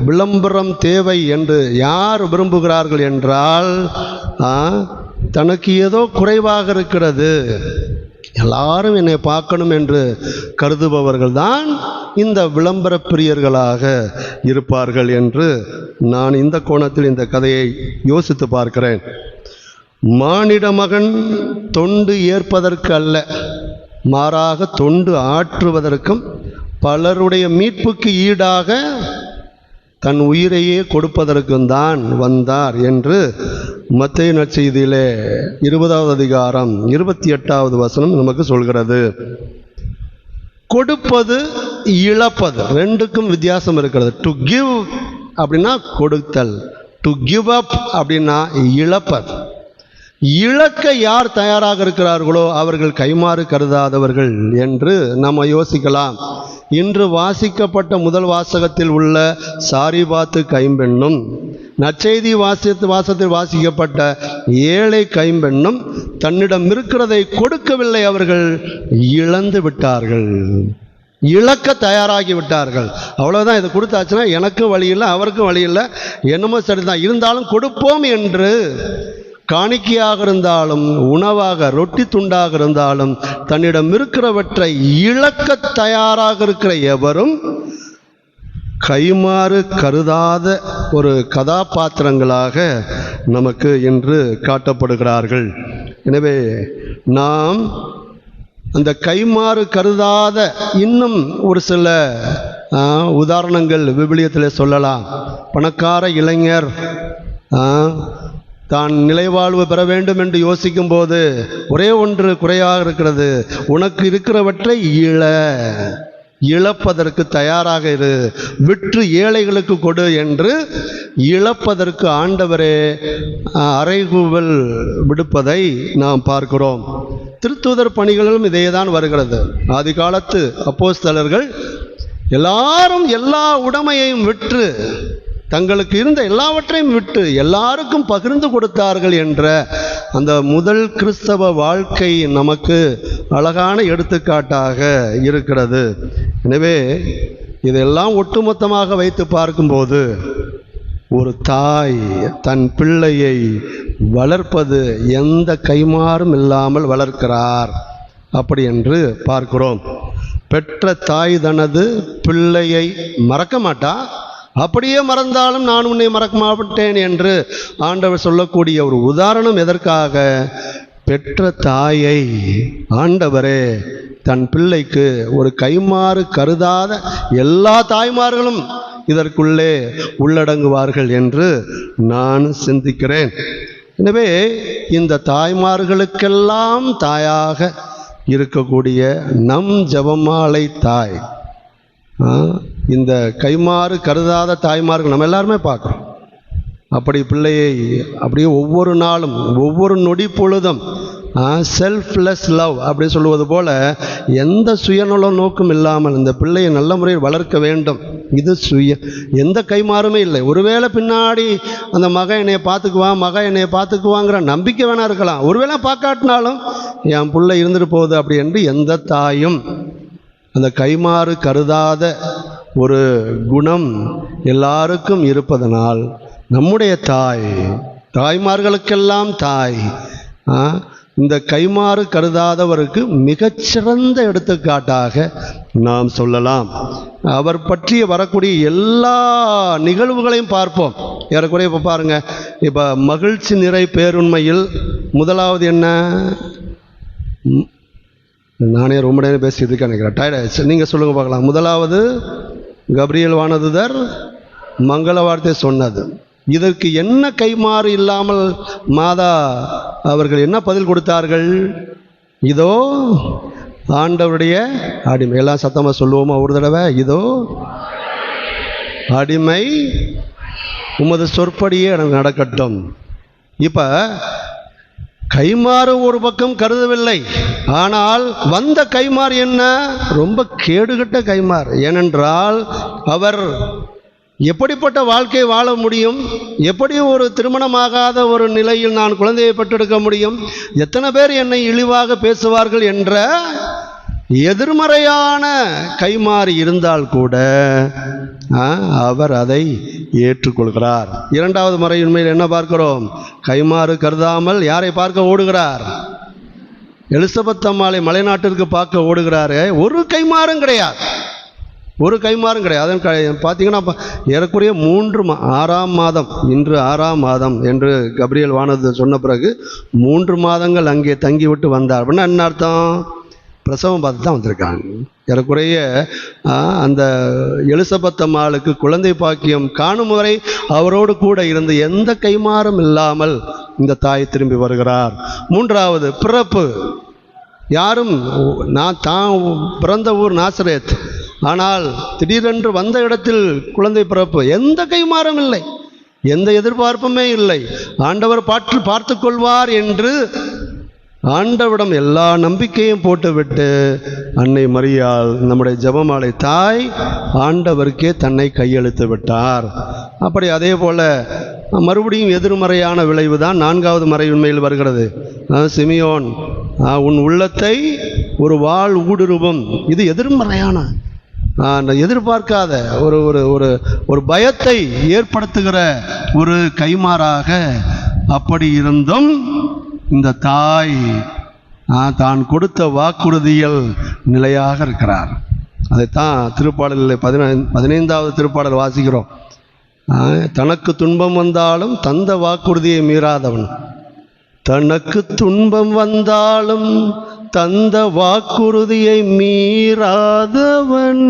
Speaker 2: விளம்பரம் தேவை என்று யார் விரும்புகிறார்கள் என்றால், தனக்கு ஏதோ குறைவாக இருக்கிறது, எல்லாரும் என்னை பார்க்கணும் என்று கருதுபவர்கள் தான் இந்த விளம்பர பிரியர்களாக இருப்பார்கள் என்று நான் இந்த கோணத்தில் இந்த கதையை யோசித்து பார்க்கிறேன். மானிட மகன் தொண்டு ஏற்பதற்கு அல்ல, மாறாக தொண்டு ஆற்றுவதற்கும் பலருடைய மீட்புக்கு ஈடாக தன் உயிரையே கொடுப்பதற்கும் தான் வந்தார் என்று மத்தேயு நற்செய்தியிலே 20வது அதிகாரம் 28வது வசனம் நமக்கு சொல்கிறது. கொடுப்பது இழப்பது ரெண்டுக்கும் வித்தியாசம் இருக்கிறது. டு கிவ் அப்படின்னா கொடுத்தல், டு கிவ் அப் அப்படின்னா இழப்பது. இழக்க யார் தயாராக இருக்கிறார்களோ அவர்கள் கைமாறு கருதாதவர்கள் என்று நம்ம யோசிக்கலாம். இன்று வாசிக்கப்பட்ட முதல் வாசகத்தில் உள்ள சாரிபாத்து கைம்பெண்ணும், நற்செய்தி வாசத்தில் வாசிக்கப்பட்ட ஏழை கைம்பெண்ணும் தன்னிடம் இருக்கிறதை கொடுக்கவில்லை, அவர்கள் இழந்து விட்டார்கள், இழக்க தயாராகி விட்டார்கள். அவ்வளோதான். இதை கொடுத்தாச்சுன்னா எனக்கும் வழி இல்லை, அவருக்கும் வழி இல்லை, என்னமோ சரிதான், இருந்தாலும் கொடுப்போம் என்று காணிக்கையாக இருந்தாலும் உணவாக ரொட்டி துண்டாக இருந்தாலும் தன்னிடம் இருக்கிறவற்றை இழக்க தயாராக இருக்கிற எவரும் கைமாறு கருதாத ஒரு கதாபாத்திரங்களாக நமக்கு இன்று காட்டப்படுகிறார்கள். எனவே நாம் அந்த கைமாறு கருதாத இன்னும் ஒரு சில உதாரணங்கள் விவிலியத்தில் சொல்லலாம். பணக்கார இளைஞர் தான் நிலைவாழ்வு பெற வேண்டும் என்று யோசிக்கும் போது ஒரே ஒன்று குறையாக இருக்கிறது, உனக்கு இருக்கிறவற்றை இழப்பதற்கு தயாராக இரு, விற்று ஏழைகளுக்கு கொடு என்று இழப்பதற்கு ஆண்டவரே அறைகூவல் விடுப்பதை நாம் பார்க்கிறோம். திருத்தூதர் பணிகளிலும் இதே தான் வருகிறது. ஆதி காலத்து அப்போஸ்தலர்கள் எல்லாரும் எல்லா உடைமையையும் விற்று, தங்களுக்கு இருந்த எல்லாவற்றையும் விட்டு எல்லாருக்கும் பகிர்ந்து கொடுத்தார்கள் என்ற அந்த முதல் கிறிஸ்தவ வாழ்க்கை நமக்கு அழகான எடுத்துக்காட்டாக இருக்கிறது. எனவே இதெல்லாம் ஒட்டுமொத்தமாக வைத்து பார்க்கும்போது ஒரு தாய் தன் பிள்ளையை வளர்ப்பது எந்த கைமாறும் இல்லாமல் வளர்க்கிறார் அப்படி என்று பார்க்கிறோம். பெற்ற தாய் தனது பிள்ளையை மறக்க மாட்டா, அப்படியே மறந்தாலும் நான் உன்னை மறக்க மாட்டேன் என்று ஆண்டவர் சொல்லக்கூடிய ஒரு உதாரணம் எதற்காக? பெற்ற தாயை ஆண்டவரே தன் பிள்ளைக்கு ஒரு கைமாறு கருதாத எல்லா தாய்மார்களும் இதற்குள்ளே உள்ளடங்குவார்கள் என்று நான் சிந்திக்கிறேன். எனவே இந்த தாய்மார்களுக்கெல்லாம் தாயாக இருக்கக்கூடிய நம் ஜெபமாலை தாய், இந்த கைமாறு கருதாத தாய்மார்கள் நம்ம எல்லாருமே பார்க்குறோம். அப்படி பிள்ளையை அப்படியே ஒவ்வொரு நாளும் ஒவ்வொரு நொடி பொழுதும் செல்ஃப்லெஸ் லவ் அப்படி சொல்லுவது போல் எந்த சுயநல நோக்கம் இல்லாமல் இந்த பிள்ளையை நல்ல முறையில் வளர்க்க வேண்டும். இது எந்த கைமாறுமே இல்லை. ஒருவேளை பின்னாடி அந்த மகன் என்னையை பார்த்துக்குவான், மகன் என்னையை பார்த்துக்குவாங்கிற நம்பிக்கை வேணா இருக்கலாம். ஒருவேளை பார்க்காட்டினாலும் என் பிள்ளை இருந்துட்டு போகுது அப்படி என்று எந்த தாயும் அந்த கைமாறு கருதாத ஒரு குணம் எல்லாருக்கும் இருப்பதனால் நம்முடைய தாய்மார்களுக்கெல்லாம் தாய் இந்த கைமாறு கருதாதவருக்கு மிகச்சிறந்த எடுத்துக்காட்டாக நாம் சொல்லலாம். அவர் பற்றிய வரக்கூடிய எல்லா நிகழ்வுகளையும் பார்ப்போம். ஏறக்குறைய இப்போ பாருங்கள், இப்போ மகிழ்ச்சி நிறை பேருண்மையில் முதலாவது என்ன? நானே ரொம்ப நேரம் பேசியதுக்கு நினைக்கிறேன், டயர்ட் ஆயிடுச்சு. நீங்கள் சொல்லுங்கள் பார்க்கலாம். முதலாவது கப்ரியேல் வானதூதர் மங்கள வார்த்தை சொன்னது. இதற்கு என்ன கைமாறு இல்லாமல் மாதா அவர்கள் என்ன பதில் கொடுத்தார்கள்? இதோ ஆண்டவருடைய அடிமை. எல்லாம் சத்தமாக சொல்லுவோமா ஒரு தடவை? இதோ அடிமை, உமது சொற்படியே எனக்கு நடக்கட்டும். இப்போ கைமாறு ஒரு பக்கம் கருதவில்லை, ஆனால் வந்த கைமாறு என்ன? ரொம்ப கேடுகட்ட கைமாறு. ஏனென்றால் அவர் எப்படிப்பட்ட வாழ்க்கை வாழ முடியும்? எப்படி ஒரு திருமணமாகாத ஒரு நிலையில் நான் குழந்தையை பெற்றெடுக்க முடியும்? எத்தனை பேர் என்னை இழிவாக பேசுவார்கள் என்ற எதிர்மறையான கைமாறி இருந்தால் கூட அவர் அதை ஏற்றுக்கொள்கிறார். இரண்டாவது மறையுண்மையில் என்ன பார்க்கிறோம்? கைமாறு கருதாமல் யாரை பார்க்க ஓடுகிறார்? எலிசபெத் அம்மாளை மலைநாட்டிற்கு பார்க்க ஓடுகிறாரு. ஒரு கைமாறும் கிடையாது, ஒரு கைமாறும் கிடையாது. அதன் பார்த்தீங்கன்னா ஏறக்குறைய 6ஆம் மாதம், இன்று 6ஆம் மாதம் என்று கபிரியல் வானதூதன் சொன்ன பிறகு 3 மாதங்கள் அங்கே தங்கிவிட்டு வந்தார். அப்படின்னா என்ன அர்த்தம்? பிரசவம் பார்த்து தான் வந்திருக்காங்க. ஏறக்குறைய அந்த எலிசபெத் அம்மாளுக்கு குழந்தை பாக்கியம் காணும் வரை அவரோடு கூட இருந்து எந்த கைமாறும் இல்லாமல் இந்த தாய் திரும்பி வருகிறார். மூன்றாவது பிறப்பு. யாரும் தான் பிறந்த ஊர் நாசரேத், ஆனால் திடீரென்று வந்த இடத்தில் குழந்தை பிறப்பு. எந்த கைமாறும் இல்லை, எந்த எதிர்பார்ப்புமே இல்லை. ஆண்டவர் பார்த்து கொள்வார் என்று ஆண்டவிடம் எல்லா நம்பிக்கையும் போட்டுவிட்டு அன்னை மரியாள் நம்முடைய ஜெபமாலை தாய் ஆண்டவருக்கே தன்னை கையெழுத்து விட்டார். அப்படி அதே போல மறுபடியும் எதிர்மறையான விளைவு தான் 4வது மறையுண்மையில் வருகிறது. சிமியோன், உன் உள்ளத்தை ஒரு வாள் ஊடுருவும். இது எதிர்மறையான, எதிர்பார்க்காத ஒரு ஒரு ஒரு ஒரு பயத்தை ஏற்படுத்துகிற ஒரு கைமாறாக அப்படி இருந்தும் இந்த தாய் தான் கொடுத்த வாக்குறுதியில் நிலையாக இருக்கிறார். அதைத்தான் திருப்பாடலில் 15வது திருப்பாடல் வாசிக்கிறோம். தனக்கு துன்பம் வந்தாலும் தந்த வாக்குறுதியை மீறாதவன், தனக்கு துன்பம் வந்தாலும் தந்த வாக்குறுதியை மீறாதவன்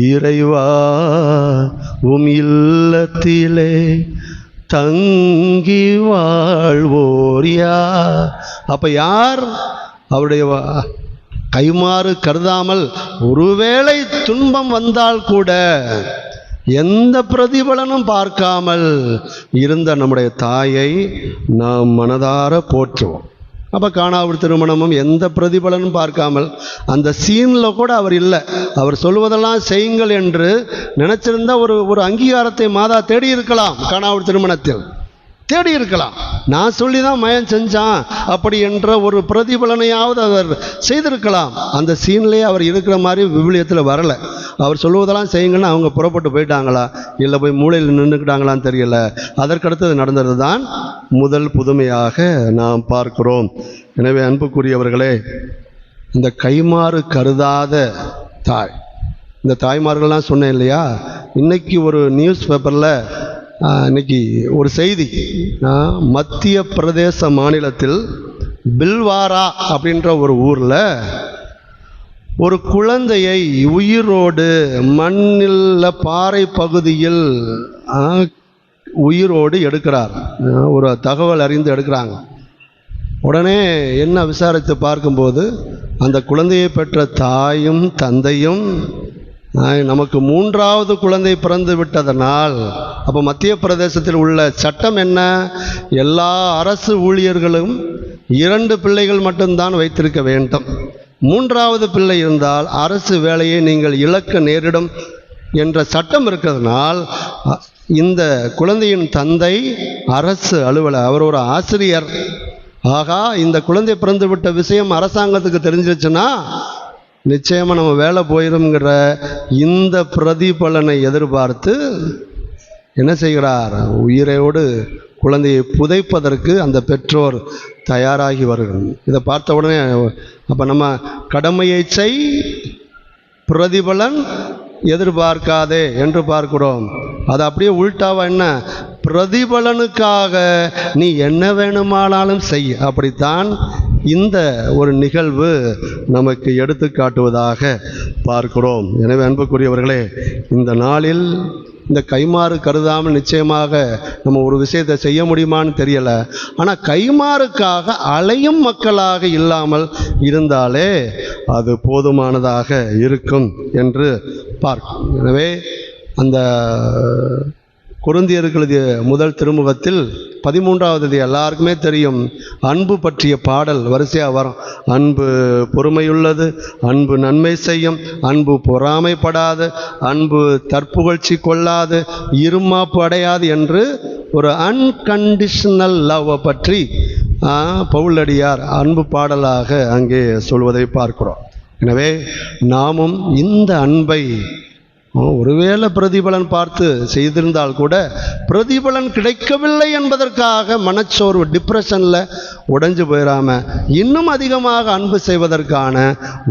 Speaker 2: இறைவா உம் இல்லத்திலே தங்கி வாழ்வோர் யார்? அப்ப யார்? அவருடைய கைமாறு கருதாமல் ஒருவேளை துன்பம் வந்தால் கூட எந்த பிரதிபலனும் பார்க்காமல் இருந்த நம்முடைய தாயை நாம் மனதார போற்றுவோம். அப்போ கானாவூர் திருமணமும் எந்த பிரதிபலனும் பார்க்காமல், அந்த சீனில் கூட அவர் இல்லை. அவர் சொல்வதெல்லாம் செய்யுங்கள் என்று நினச்சிருந்தா ஒரு அங்கீகாரத்தை மாதா தேடி இருக்கலாம். கானாவூர் திருமணத்தில் தேடி இருக்கலாம். நான் சொல்லி தான் மயன் செஞ்சான் அப்படி என்ற ஒரு பிரதிபலனையாவது அவர் செய்திருக்கலாம். அந்த சீன்லேயே அவர் இருக்கிற மாதிரி விவிலியத்தில் வரலை. அவர் சொல்லுவதெல்லாம் செய்யுங்கன்னு அவங்க புறப்பட்டு போயிட்டாங்களா, இல்லை போய் மூளையில் நின்றுக்கிட்டாங்களான்னு தெரியல. அதற்கடுத்தது நடந்தது தான் முதல் புதுமையாக நாம் பார்க்கிறோம். எனவே அன்புக்குரியவர்களே, இந்த கைமாறு கருதாத தாய், இந்த தாய்மார்கள்லாம் சொன்னேன் இல்லையா, இன்னைக்கு ஒரு நியூஸ் பேப்பரில் இன்னைக்கு ஒரு செய்தி, மத்திய பிரதேச மாநிலத்தில் பில்வாரா அப்படின்ற ஒரு ஊரில் ஒரு குழந்தையை உயிரோடு மண்ணில் பாறை பகுதியில் உயிரோடு எடுக்கிறார். ஒரு தகவல் அறிந்து எடுக்கிறாங்க. உடனே என்ன விசாரித்து பார்க்கும்போது அந்த குழந்தையை பெற்ற தாயும் தந்தையும் நமக்கு 3வது குழந்தை பிறந்து விட்டதனால், அப்போ மத்திய பிரதேசத்தில் உள்ள சட்டம் என்ன? எல்லா அரசு ஊழியர்களும் 2 பிள்ளைகள் மட்டும்தான் வைத்திருக்க வேண்டும். 3வது பிள்ளை இருந்தால் அரசு வேலையை நீங்கள் இழக்க நேரிடும் என்ற சட்டம் இருக்கிறதுனால், இந்த குழந்தையின் தந்தை அரசு அலுவலர், அவர் ஒரு ஆசிரியர். ஆகா, இந்த குழந்தை பிறந்து விட்ட விஷயம் அரசாங்கத்துக்கு தெரிஞ்சிருச்சுன்னா நிச்சயமாக நம்ம வேலை போயிருங்கிற இந்த பிரதிபலனை எதிர்பார்த்து என்ன செய்கிறார்? உயிரோடு குழந்தையை புதைப்பதற்கு அந்த பெற்றோர் தயாராகி வருகிறது. இதை பார்த்த உடனே அப்போ நம்ம கடமையை செய், பிரதிபலன் எதிர்பார்க்காதே என்று பார்க்கிறோம். அது அப்படியே உள்டாவா என்ன? பிரதிபலனுக்காக நீ என்ன வேணுமானாலும் செய். அப்படித்தான் இந்த ஒரு நிகழ்வு நமக்கு எடுத்து காட்டுவதாக பார்க்கிறோம். எனவே அன்புக்குரியவர்களே, இந்த நாளில் இந்த கைமாறு கருதாமல் நிச்சயமாக நம்ம ஒரு விஷயத்தை செய்ய முடியுமான்னு தெரியலை. ஆனால் கைமாறுக்காக அலையும் மக்களாக இல்லாமல் இருந்தாலே அது போதுமானதாக இருக்கும் என்று பார்க்கும். எனவே அந்த கொரிந்தியர்களுடைய முதல் திருமுகத்தில் 13வது எல்லாருக்குமே தெரியும். அன்பு பற்றிய பாடல் வரிசையாக வரும். அன்பு பொறுமையுள்ளது, அன்பு நன்மை செய்யும், அன்பு பொறாமைப்படாது, அன்பு தற்புகழ்ச்சி கொள்ளாது, இருமாப்பு அடையாது என்று ஒரு அன்கண்டிஷனல் லவ்வை பற்றி பவுலடியார் அன்பு பாடலாக அங்கே சொல்வதை பார்க்கிறோம். எனவே நாமும் இந்த அன்பை ஒருவேளை பிரதிபலன் பார்த்து செய்திருந்தால் கூட பிரதிபலன் கிடைக்கவில்லை என்பதற்காக மனச்சோர்வு டிப்ரெஷனில் உடைஞ்சு போயிடாமல் இன்னும் அதிகமாக அன்பு செய்வதற்கான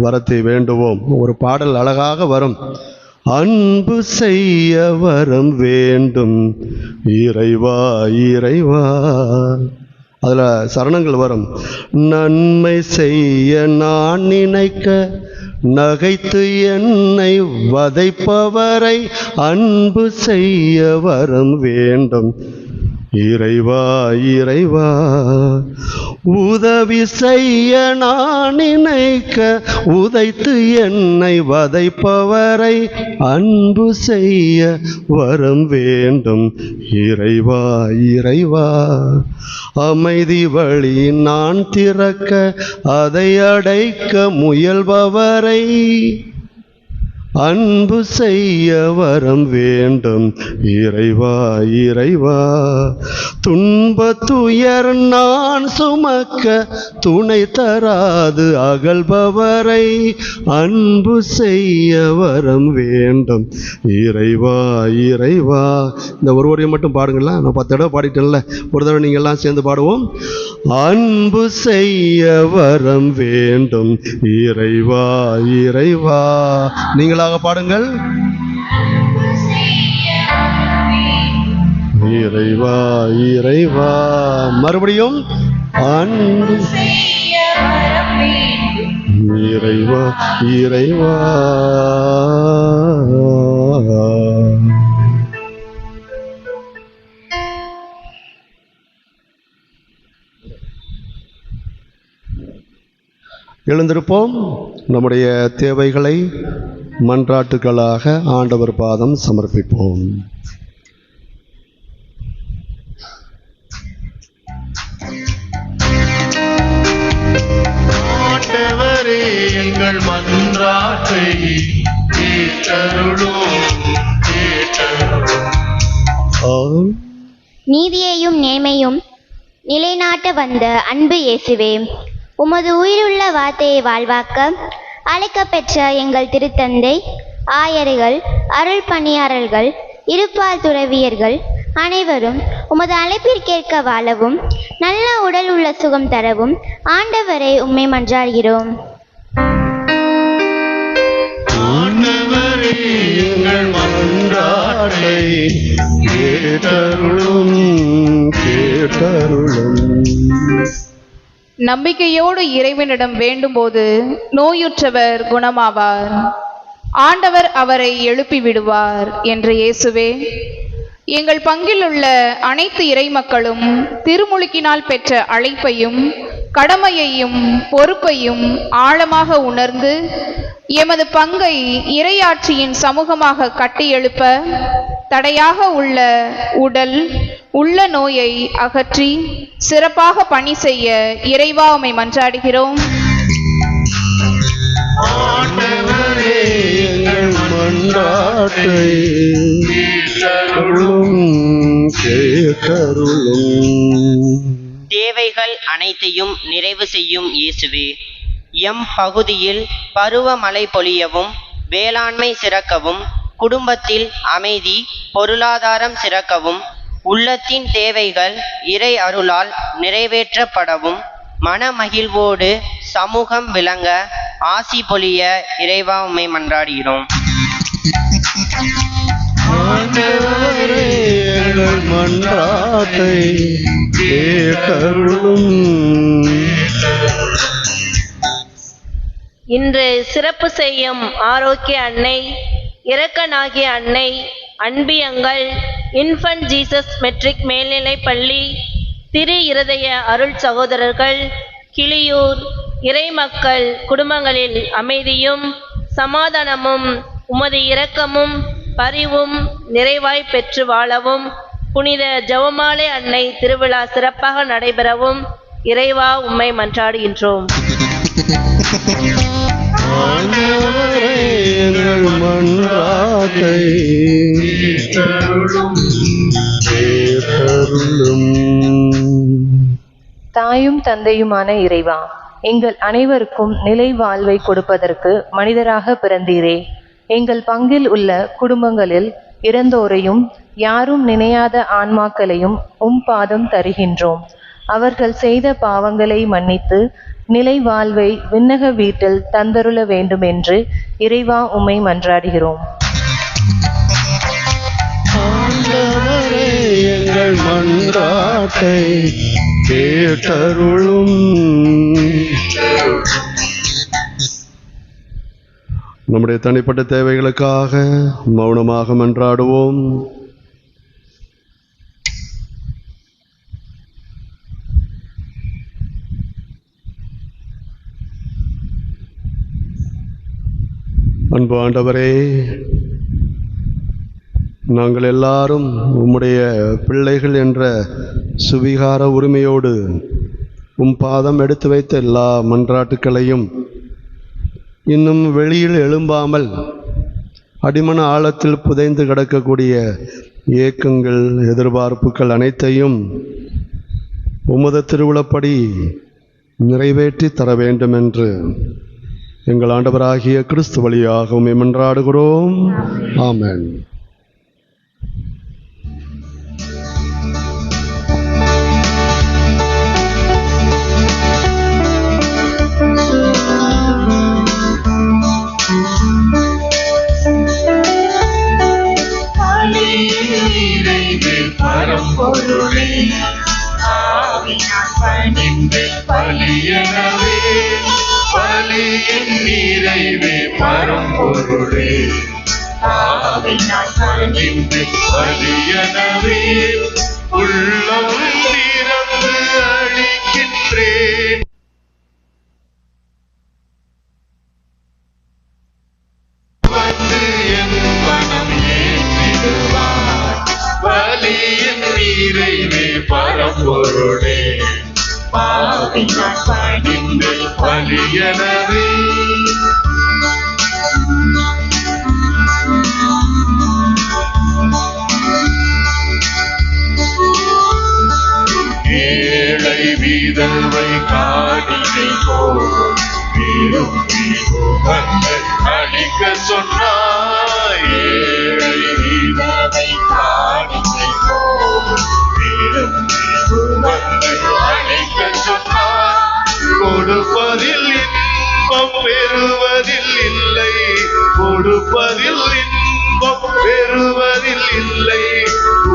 Speaker 2: வரத்தை வேண்டுவோம். ஒரு பாடல் அழகாக வரும். அன்பு செய்ய வரம் வேண்டும் இறைவா இறைவா. அதில் சரணங்கள் வரும். நன்மை செய்ய நான் நினைக்க நகைத்து என்னை வதைப்பவரை அன்பு செய்ய வரம் வேண்டும் இறைவா இறைவா. உதவி செய்ய நான் நினைக்க உதைத்து என்னை வதைப்பவரை அன்பு செய்ய வரம் வேண்டும் இறைவா இறைவா. அமைதி வழி நான் திறக்க அதை அடைக்க முயல்பவரை அன்பு செய்ய வரம் வேண்டும் இறைவா இறைவா. துன்ப துயர் நான் சுமக்க துணை தராது அகல்பவரை அன்பு செய்ய வரம் வேண்டும் இறைவா இறைவா. இந்த ஒரு வரியை மட்டும் பாடுங்களா. நான் 10 தடவை பாடிட்டேன்ல, ஒரு தடவை நீங்கள் எல்லாம் சேர்ந்து பாடுவோம். அன்பு செய்ய வரம் வேண்டும் இறைவா இறைவா. நீங்களா பாடுங்கள். இறைவா இறைவா. மறுபடியும் அன்பு இறைவா இறைவா. எழுந்திருப்போம். நம்முடைய தேவைகளை மன்றாட்டுகளாக ஆண்டவர் பாதம் சமர்ப்பிப்போம்.
Speaker 1: ஆண்டவரே எங்கள் மன்றாட்டை கேட்டருளும் கேட்டருளும்.
Speaker 7: நீதியையும் நேர்மையும் நிலைநாட்ட வந்த அன்பு இயேசுவே, உமது உயிருள்ள வார்த்தையை வாழ்வாக்க அழைக்கப்பெற்ற எங்கள் திருத்தந்தை, ஆயர்கள், அருள் பணியாளர்கள், இருபால் துறவியர்கள் அனைவரும் உமது அழைப்பிற்கேற்க வாழவும் நல்ல உடல் உள்ள சுகம் தரவும் ஆண்டவரை உம்மை மன்றாடுகிறோம்.
Speaker 1: ஆண்டவரே எங்கள் மன்றாட்டை கேட்டருளும் கேட்டருளும்.
Speaker 8: நம்பிக்கையோடு இறைவனிடம் வேண்டும்போது நோயுற்றவர் குணமாவார். ஆண்டவர் அவரை எழுப்பி விடுவார் என்று இயேசுவே, எங்கள் பங்கிலுள்ள அனைத்து இறைமக்களும் திருமுழுக்கினால் பெற்ற அழைப்பையும் கடமையையும் பொறுப்பையும் ஆழமாக உணர்ந்து எமது பங்கை இறையாட்சியின் சமூகமாக கட்டியெழுப்ப தடையாக உள்ள உடல் உள்ள நோயை அகற்றி சிறப்பாக பணி செய்ய இறைவா உம்மை மன்றாடுகிறோம்.
Speaker 1: ஆண்டவரே எங்கள் மன்றாட்டை கேட்டருளும் கேட்டருளும்.
Speaker 9: தேவைகள் அனைத்தையும் நிறைவு செய்யும் இயேசுவே, எம் பகுதியில் பருவமழை பொழியவும் வேளாண்மை சிறக்கவும் குடும்பத்தில் அமைதி பொருளாதாரம் சிறக்கவும் உள்ளத்தின் தேவைகள் இறை அருளால் நிறைவேற்றப்படவும் மனமகிழ்வோடு சமூகம் விளங்க ஆசி பொழிய இறைவா உம்மை மன்றாடுகிறோம்.
Speaker 1: ஆண்டவரே எங்கள் மன்றாட்டை கேட்டருளும்.
Speaker 3: இன்று சிறப்பு செய்யும் ஆரோக்கிய அன்னை, இரக்கனாகிய அன்னை, அன்பியங்கள் இன்ஃபன்ட் ஜீசஸ் மெட்ரிக் மேல்நிலைப் பள்ளி, திரு இருதய அருள் சகோதரர்கள், கிளியூர் இறைமக்கள் குடும்பங்களில் அமைதியும் சமாதானமும் உமது இரக்கமும் பரிவும் நிறைவாய் பெற்று வாழவும் புனித ஜெபமாலை அன்னை திருவிழா சிறப்பாக நடைபெறவும் இறைவா உம்மை மன்றாடுகின்றோம்.
Speaker 1: ஆண்டவரே, எங்கள் மன்றாட்டை கேட்டருளும்.
Speaker 10: தாயும் தந்தையுமான இறைவா, எங்கள் அனைவருக்கும் நிலை வாழ்வை கொடுப்பதற்கு மனிதராக பிறந்தீரே. எங்கள் பங்கில் உள்ள குடும்பங்களில் இறந்தோரையும் யாரும் நினையாத ஆன்மாக்களையும் பாதம் தருகின்றோம். அவர்கள் செய்த பாவங்களை மன்னித்து நிலை வாழ்வை விண்ணக வீட்டில் தந்தருள வேண்டும் என்று இறைவா உம்மை மன்றாடுகிறோம்.
Speaker 1: ஆண்டவரே, எங்கள் மன்றாட்டை கேட்டருளும்.
Speaker 2: நம்முடைய தனிப்பட்ட தேவைகளுக்காக மௌனமாக மன்றாடுவோம். அன்பு ஆண்டவரே, நாங்கள் எல்லாரும் உம்முடைய பிள்ளைகள் என்ற சுவிகார உரிமையோடு பாதம் எடுத்து வைத்த எல்லா மன்றாட்டுக்களையும் இன்னும் வெளியில் எழும்பாமல் அடிமன ஆழத்தில் புதைந்து கிடக்கக்கூடிய ஏக்கங்கள், எதிர்பார்ப்புகள் அனைத்தையும் உமது திருவுளப்படி நிறைவேற்றி தர வேண்டும் என்று எங்கள் ஆண்டவராகிய கிறிஸ்து வழியாக உம்மை மன்றாடுகிறோம். ஆமென்.
Speaker 5: பரம்பொருளே, ஆவினால் பணிந்து பலியனவே, பலியின் நிறைவே பரம்பொருளே, ஆவினால் பணிந்து பலியனவே, உள்ளம் திறந்து அளிக்கின்றேன். வந்து என் மனம் ஏற்றிடுவார், பலியின் நிறைவே பரம்பொருளே, பாவினால் பணிந்து பலியனவே. ஏழை விதவை காணிக்கை போல் விரும்பி உகங்கள் அளிக்க சொன்னாய். ஏழை விதவை காணிக்கை போல் விரும்பி உகங்கள் அளிக்க சொன்னாய். கொடுப்பதில் இன்பம் பெறுவதில் இல்லை, கொடுப்பதில் இன்பம் பெறுவதில் இல்லை,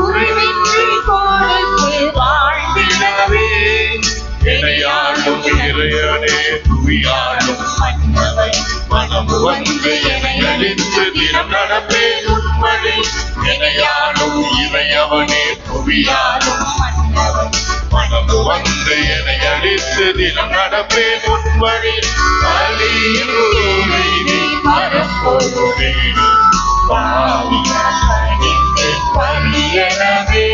Speaker 5: உரிமைக்கு கொடுத்து வாழ்ந்திடவே. இணையாளும் இறையனே துவியாளும் மன்னவன் மனம் வந்து என்னை அழித்து தினம் நடப்பேன் உண்மொழி. இணையாளும் இறையவனே துவியாளும் மன்னவன் மனம் வந்து என்னை அழித்து தினம் நடப்பேன் உண்மொழி. பலியின் உரிமை பரம்பொருளே, பாவினால் பணிந்து பலியனவே.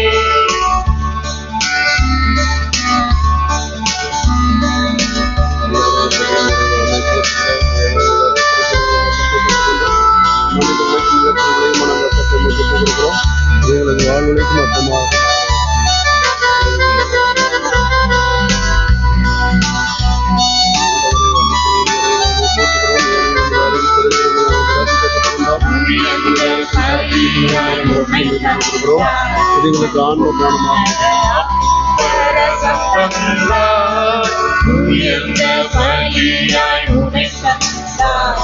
Speaker 2: எங்களது வாழ்வழைக்கும் அப்பமாக எங்களுக்கு ஆன்ம
Speaker 5: உயர்ந்த பலியாய் உனை தந்தார்,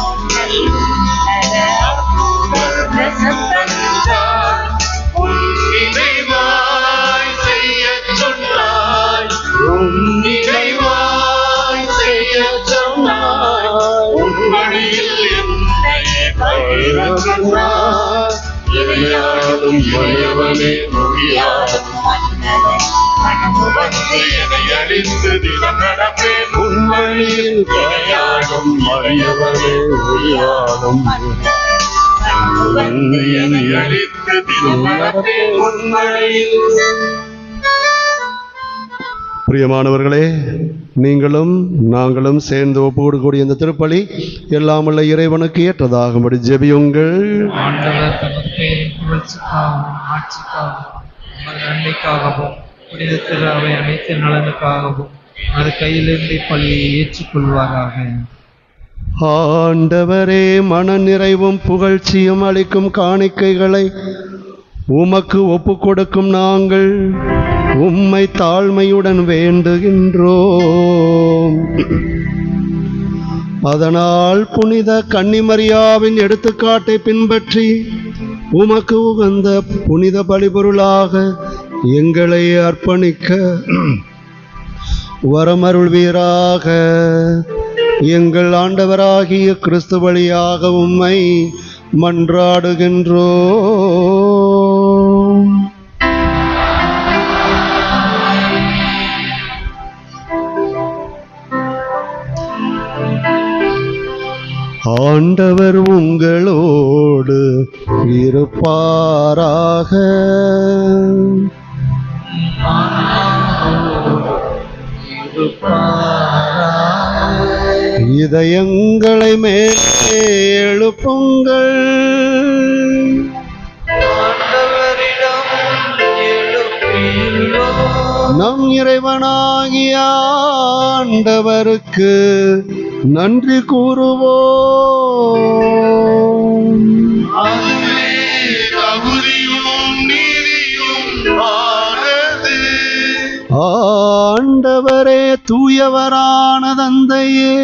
Speaker 5: உன் நினைவாய் செய்யச் சொன்னாய், உன் நினைவாய் செய்யச் சொன்னாய், உன் வழியில் என்னை பகிரச் சொன்னாய். இறையாளும் இறையவனே துதியாளும் மன்னவன் மனம் வந்து என்னை அழித்து தினம் நடப்பேன் உன் வழியில். இறையாளும் இறையவனே துதியாளும் மன்னவன்
Speaker 2: பிரியமானவர்களே, நீங்களும் நாங்களும் சேர்ந்து ஒப்புக்கொடு கூடிய இந்த திருப்பலி எல்லாம் உள்ள இறைவனுக்கு ஏற்றதாகும்படி ஜெபியுங்கள்.
Speaker 11: ஆண்டவர் தமக்கு புகழ்ச்சிக்காகவும் ஆட்சிக்காகவும் நன்மைக்காகவும் புனித திரு அவை அனைத்து நலனுக்காகவும் அது கையிலிருந்து பலியை ஏற்றுக்கொள்வாராக.
Speaker 2: ஆண்டவரே, மன நிறைவும் புகழ்ச்சியும் அளிக்கும் காணிக்கைகளை உமக்கு ஒப்பு கொடுக்கும் நாங்கள் உம்மை தாழ்மையுடன் வேண்டுகின்றோம். அதனால் புனித கன்னிமரியாவின் எடுத்துக்காட்டை பின்பற்றி உமக்கு உகந்த புனித பலிபொருளாக எங்களை அர்ப்பணிக்க வரமருள்வீராக. எங்கள் ஆண்டவராகிய கிறிஸ்து வழியாக உம்மை மன்றாடுகின்றோம். ஆண்டவர் உங்களோடு இருப்பாராக. இதயங்களை மேலே எழுப்புங்கள். நம் இறைவனாகிய ஆண்டவருக்கு நன்றி கூறுவோம். ஆண்டவரே, தூயவரான தந்தையே,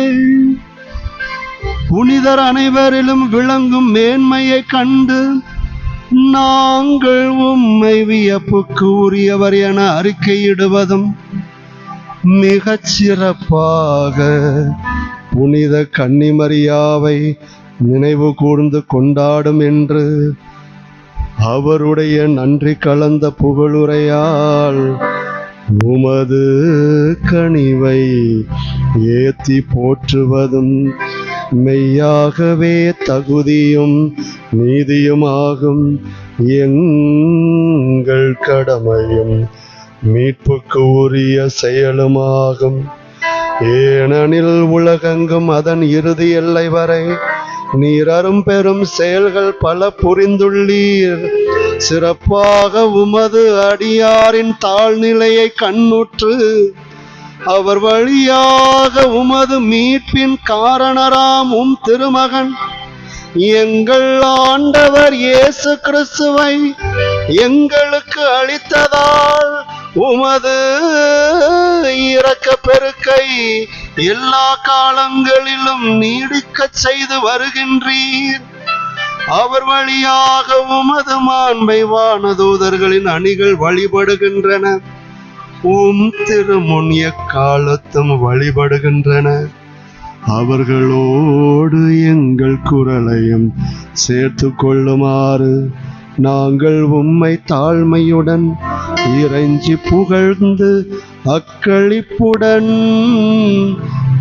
Speaker 2: புனிதர் அனைவரிலும் விளங்கும் மேன்மையை கண்டு நாங்கள் உம்மை வியப்புக்கு உரியவர் என அறிக்கையிடுவதும் மிகச் சிறப்பாக புனித கன்னிமரியாவை நினைவு கூர்ந்து கொண்டாடும் என்று அவருடைய நன்றி கலந்த புகழுரையால் உமது கனிவை ஏத்தி போற்றுவதும் மெய்யாகவே தகுதியும் நீதியுமாகும். எங்கள் கடமையும் மீட்புக்கு உரிய செயலுமாகும். ஏனெனில் உலகெங்கும் அதன் இறுதி எல்லை வரை நீர் அரும் பெரும் செயல்கள் பல புரிந்துள்ளீர். சிறப்பாக உமது அடியாரின் தாழ்நிலையை கண்ணுற்று அவர் வழியாக உமது மீட்பின் காரணராம் உம் திருமகன் எங்கள் ஆண்டவர் இயேசு கிறிஸ்துவை எங்களுக்கு அளித்ததால் உமது இரக்கப் பெருக்கை எல்லா காலங்களிலும் நீடிக்கச் செய்து வருகின்றீர். அவர் வழியாக உமது மாண்பை வானதூதர்களின் அணிகள் வழிபடுகின்றன. உம் திருமுன் எக்காலத்தும் வழிபடுகின்றன. அவர்களோடு எங்கள் குரலையும் சேர்த்து கொள்ளுமாறு நாங்கள் உம்மை தாழ்மையுடன் இறைஞ்சி புகழ்ந்து அக்களிப்புடன்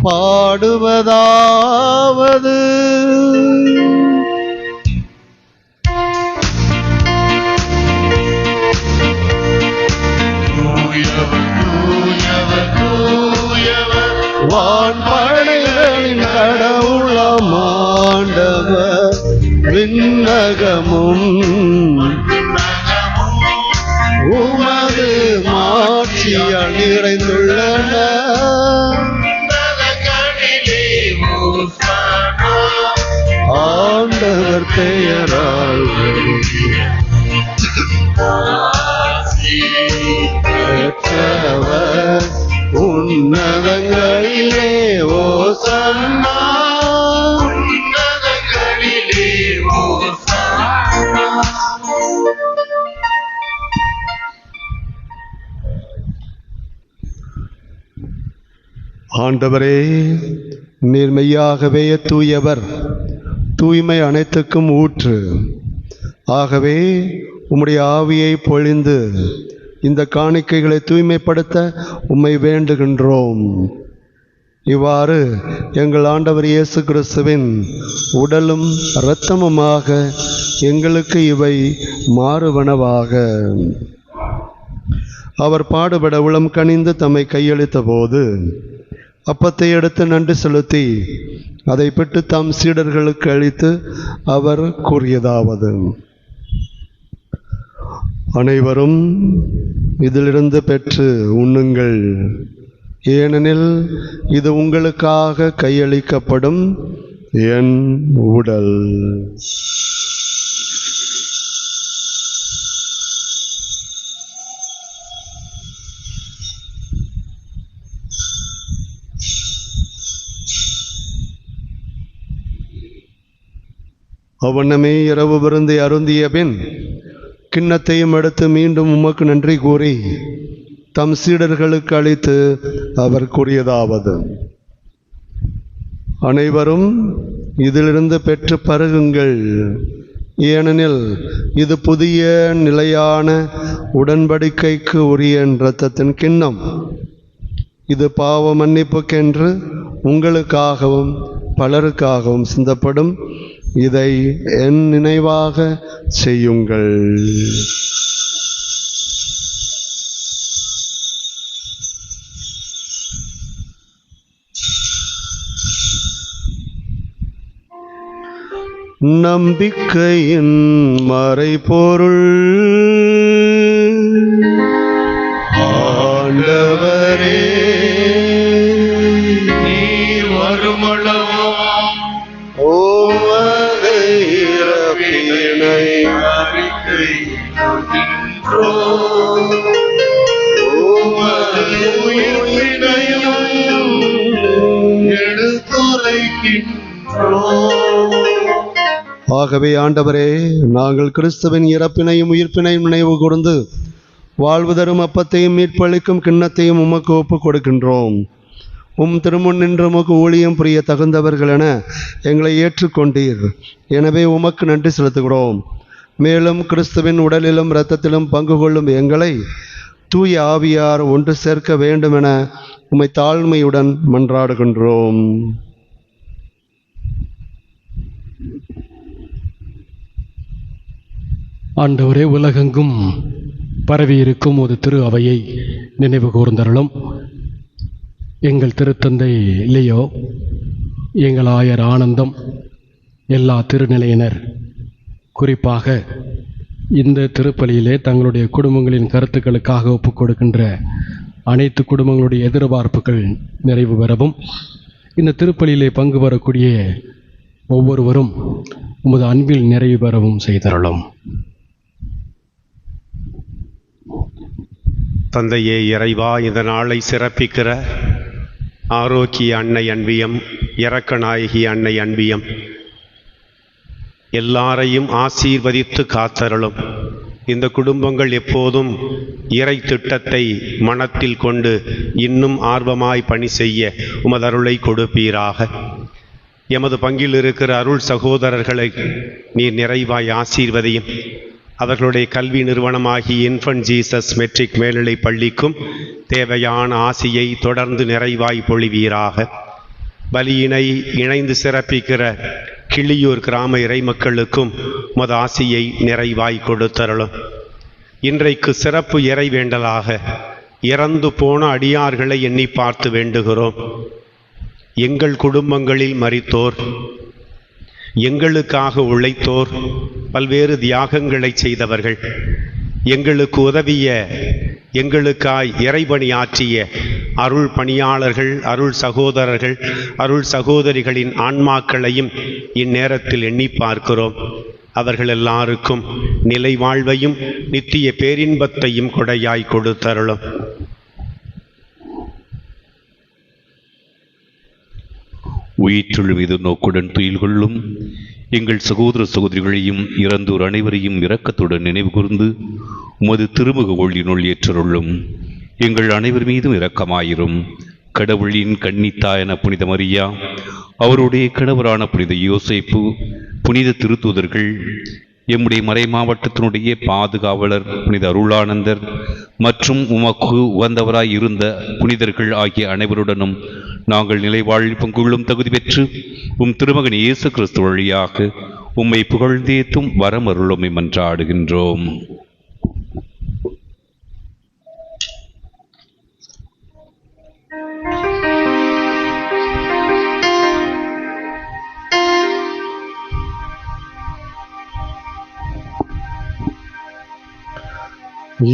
Speaker 2: பாடுவதாவது. வான்படைகளின் கடவுளாம் ஆண்டவர் விண்ணகமும் உமது மாட்சியால் நிறைந்துள்ளன. ஆண்டவர் பெயரால் பெற்றவர் உன்னதங்களிலே ஓசன்னா. ஆண்டவரே, நீர் மெய்யாகவே தூயவர், தூய்மை அனைத்துக்கும் ஊற்று. ஆகவே உம்முடைய ஆவியை பொழிந்து இந்த காணிக்கைகளை தூய்மைப்படுத்த உம்மை வேண்டுகின்றோம். இவ்வாறு எங்கள் ஆண்டவர் இயேசு கிறிஸ்துவின் உடலும் இரத்தமுமாக எங்களுக்கு இவை மாறுவனவாக. அவர் பாடுபட உளம் கனிந்து தம்மை கையளித்த போது அப்பத்தை எடுத்து நன்றி செலுத்தி அதை பெற்று தம் சீடர்களுக்கு அளித்து அவர் கூறியதாவது: அனைவரும் இதிலிருந்து பெற்று உண்ணுங்கள், ஏனெனில் இது உங்களுக்காக கையளிக்கப்படும் என் உடல். அவ்வண்ணமே இரவு விருந்தை அருந்திய பின் கிண்ணத்தையும் எடுத்து மீண்டும் உமக்கு நன்றி கூறி தம் சீடர்களுக்கு அளித்து அவர் கூறியதாவது: அனைவரும் இதிலிருந்து பெற்று பருகுங்கள், ஏனெனில் இது புதிய நிலையான உடன்படிக்கைக்கு உரிய இரத்தத்தின் கிண்ணம். இது பாவ மன்னிப்புக்கென்று உங்களுக்காகவும் பலருக்காகவும் சிந்தப்படும். இதை என் நினைவாக செய்யுங்கள். நம்பிக்கையின் மறைபொருள் ஆண்டவரே,
Speaker 5: நீர் வருமளவும்
Speaker 1: உமது இறப்பினை அறிக்கையிடுகின்றோம், உமது உயிர்ப்பினையும் எடுத்துரைக்கின்றோம்.
Speaker 2: ஆகவே ஆண்டவரே, நாங்கள் கிறிஸ்துவின் இறப்பினையும் உயிர்ப்பினையும் நினைவு கூர்ந்து வாழ்வு தரும் அப்பத்தையும் மீட்பளிக்கும் கிண்ணத்தையும் உமக்கு ஒப்புக் கொடுக்கின்றோம். திருமுன் நின்று உமக்கு ஊழியம் புரிய தகுந்தவர்கள் என எங்களை ஏற்றுக்கொண்டீர். எனவே உமக்கு நன்றி செலுத்துகிறோம். மேலும் கிறிஸ்துவின் உடலிலும் இரத்தத்திலும் பங்கு கொள்ளும் எங்களை தூய ஆவியார் ஒன்று சேர்க்க வேண்டும் என உம்மை தாழ்மையுடன் மன்றாடுகின்றோம்.
Speaker 12: ஆண்டவரே, உலகெங்கும் பரவியிருக்கும் ஒரு திரு அவையை நினைவு கூர்ந்தருளும். எங்கள் திருத்தந்தை லியோ, எங்கள் ஆயர் ஆனந்தம், எல்லா திருநிலையினர் குறிப்பாக இந்த திருப்பலியிலே தங்களுடைய குடும்பங்களின் கருத்துக்களுக்காக ஒப்புக் கொடுக்கின்ற அனைத்து குடும்பங்களுடைய எதிர்பார்ப்புகள் நிறைவு பெறவும், இந்த திருப்பலியிலே பங்கு பெறக்கூடிய ஒவ்வொருவரும் உமது அன்பில் நிறைவு பெறவும் செய்தருளும்.
Speaker 13: தந்தையே இறைவா, இந்த நாளை சிறப்பிக்கிற ஆரோக்கிய அன்னை அன்பியம், இரக்கநாயகி அன்னை அன்பியம் எல்லாரையும் ஆசீர்வதித்து காத்தருளும். இந்த குடும்பங்கள் எப்போதும் இறை திட்டத்தை மனத்தில் கொண்டு இன்னும் ஆர்வமாய் பணி செய்ய உமது அருளை கொடுப்பீராக. எமது பங்கில் இருக்கிற அருள் சகோதரர்களை நீர் நிறைவாய் ஆசீர்வதியும். அவர்களுடைய கல்வி நிறுவனமாகிய இன்ஃபன்ட் ஜீசஸ் மெட்ரிக் மேல்நிலை பள்ளிக்கும் தேவையான ஆசியை தொடர்ந்து நிறைவாய் பொழிவீராக. பலியினை இணைந்து சிறப்பிக்கிற கிளியூர் கிராம இறை மக்களுக்கும் உமது ஆசியை நிறைவாய் கொடுத்தருளும். இன்றைக்கு சிறப்பு இறை வேண்டலாக இறந்து போன அடியார்களை எண்ணி பார்த்து வேண்டுகிறோம். எங்கள் குடும்பங்களில் மரித்தோர், எங்களுக்காக உழைத்தோர், பல்வேறு தியாகங்களை செய்தவர்கள், எங்களுக்கு உதவிய, எங்களுக்காய் இறைபணியாற்றிய அருள் பணியாளர்கள், அருள் சகோதரர்கள், அருள் சகோதரிகளின் ஆன்மாக்களையும் இந்நேரத்தில் எண்ணி பார்க்கிறோம். அவர்கள் எல்லாருக்கும் நிலை வாழ்வையும் நித்திய பேரின்பத்தையும் கொடையாய் கொடுத்தருளும்.
Speaker 6: உயிற்றுள் மீது நோக்குடன் துயில் கொள்ளும் எங்கள் சகோதர சகோதரிகளையும் இறந்தோர் அனைவரையும் இரக்கத்துடன் நினைவு கூர்ந்து உமது திருமுக ஒளியினுள் ஏற்றருளும். எங்கள் அனைவர் மீதும் இரக்கமாயிரும். கடவுளின் கன்னித்தாயன புனித மரியா, அவருடைய கணவரான புனித யோசேப்பு, புனித திருத்தூதர்கள், எம்முடைய மறை மாவட்டத்தினுடைய பாதுகாவலர் புனித அருளானந்தர் மற்றும் உமக்கு உகந்தவராய் இருந்த புனிதர்கள் ஆகிய அனைவருடனும் நாங்கள் நிலை வாழ்வில் பங்குள்ளும் தகுதி பெற்று உம் திருமகன் இயேசு கிறிஸ்து வழியாக உம்மை புகழ்ந்தேத்தும் வரமருளுமை மன்றாடுகின்றோம்.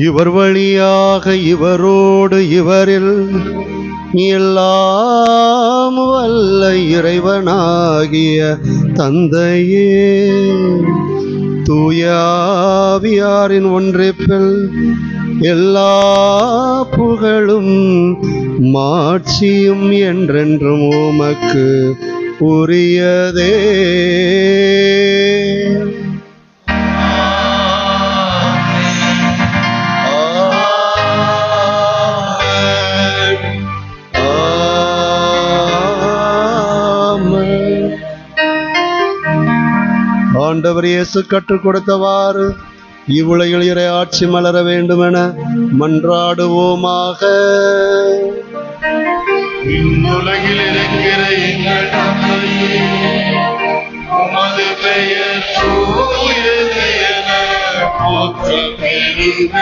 Speaker 2: இவர் வழியாக இவரோடு இவரில் எல்லாம் வல்ல இறைவனாகிய தந்தையே, தூயாவியாரின் ஒன்றிப்பில் எல்லா புகழும் மாட்சியும் என்றென்றும் உமக்கு உரியதே. ஆண்டவர் இயேசு கற்றுக் கொடுத்தவாறு இவ்வுலகில் இறை ஆட்சி மலர வேண்டுமென மன்றாடுவோமாக.
Speaker 1: இவ்வுலகில் இருக்கிற எங்கள் தந்தையே, உமது பெயர் தூயது என போற்றப் பெறுக.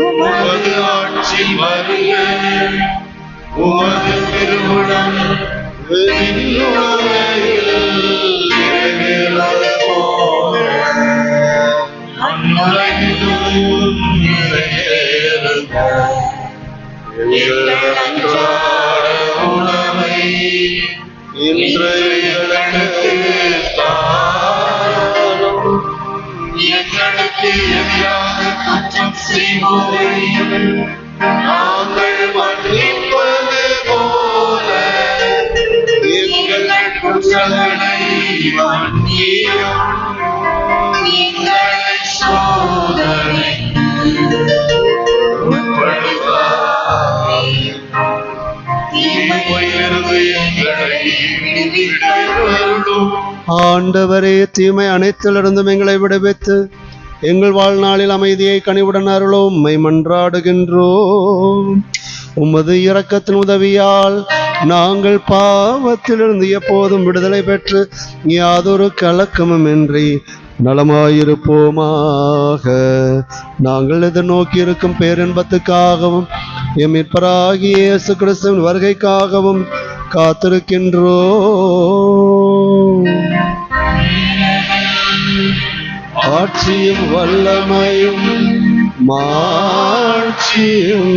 Speaker 1: உமது ஆட்சி வருக. உமது திருவுளம் விண்ணுலகில் நிறைவேறுவது போல மண்ணுலகிலும் நிறைவேறுக. எங்கள் அன்றாட உணவை இன்று எங்களுக்குத் தாரும். எங்களுக்கு எதிராக குற்றம் செய்வோரையும் நாங்கள் மன்னிப்பது போல எங்கள் குற்றங்களை மன்னியும். எங்களை சோதனைக்கு உட்படுத்தாதேயும். தீமையிலிருந்து எங்களை விடுவித்தருளும்.
Speaker 2: ஆண்டவரே, தீமை அனைத்திலிருந்தும் எங்களை விடுவித்து எங்கள் வாழ்நாளில் அமைதியை கனிவுடன் அருளும் உம்மை மன்றாடுகின்றோம். உமது இரக்கத்தின் உதவியால் நாங்கள் பாவத்திலிருந்து எப்போதும் விடுதலை பெற்று யாதொரு கலக்கமுமின்றி நலமாயிருப்போமாக. நாங்கள் எதிர்நோக்கி இருக்கும் பேரின்பத்துக்காகவும் எம் மீட்பராகிய இயேசு கிறிஸ்துவின் வருகைக்காகவும் காத்திருக்கின்றோம். ஆட்சியும் வல்லமையும் மாட்சியும்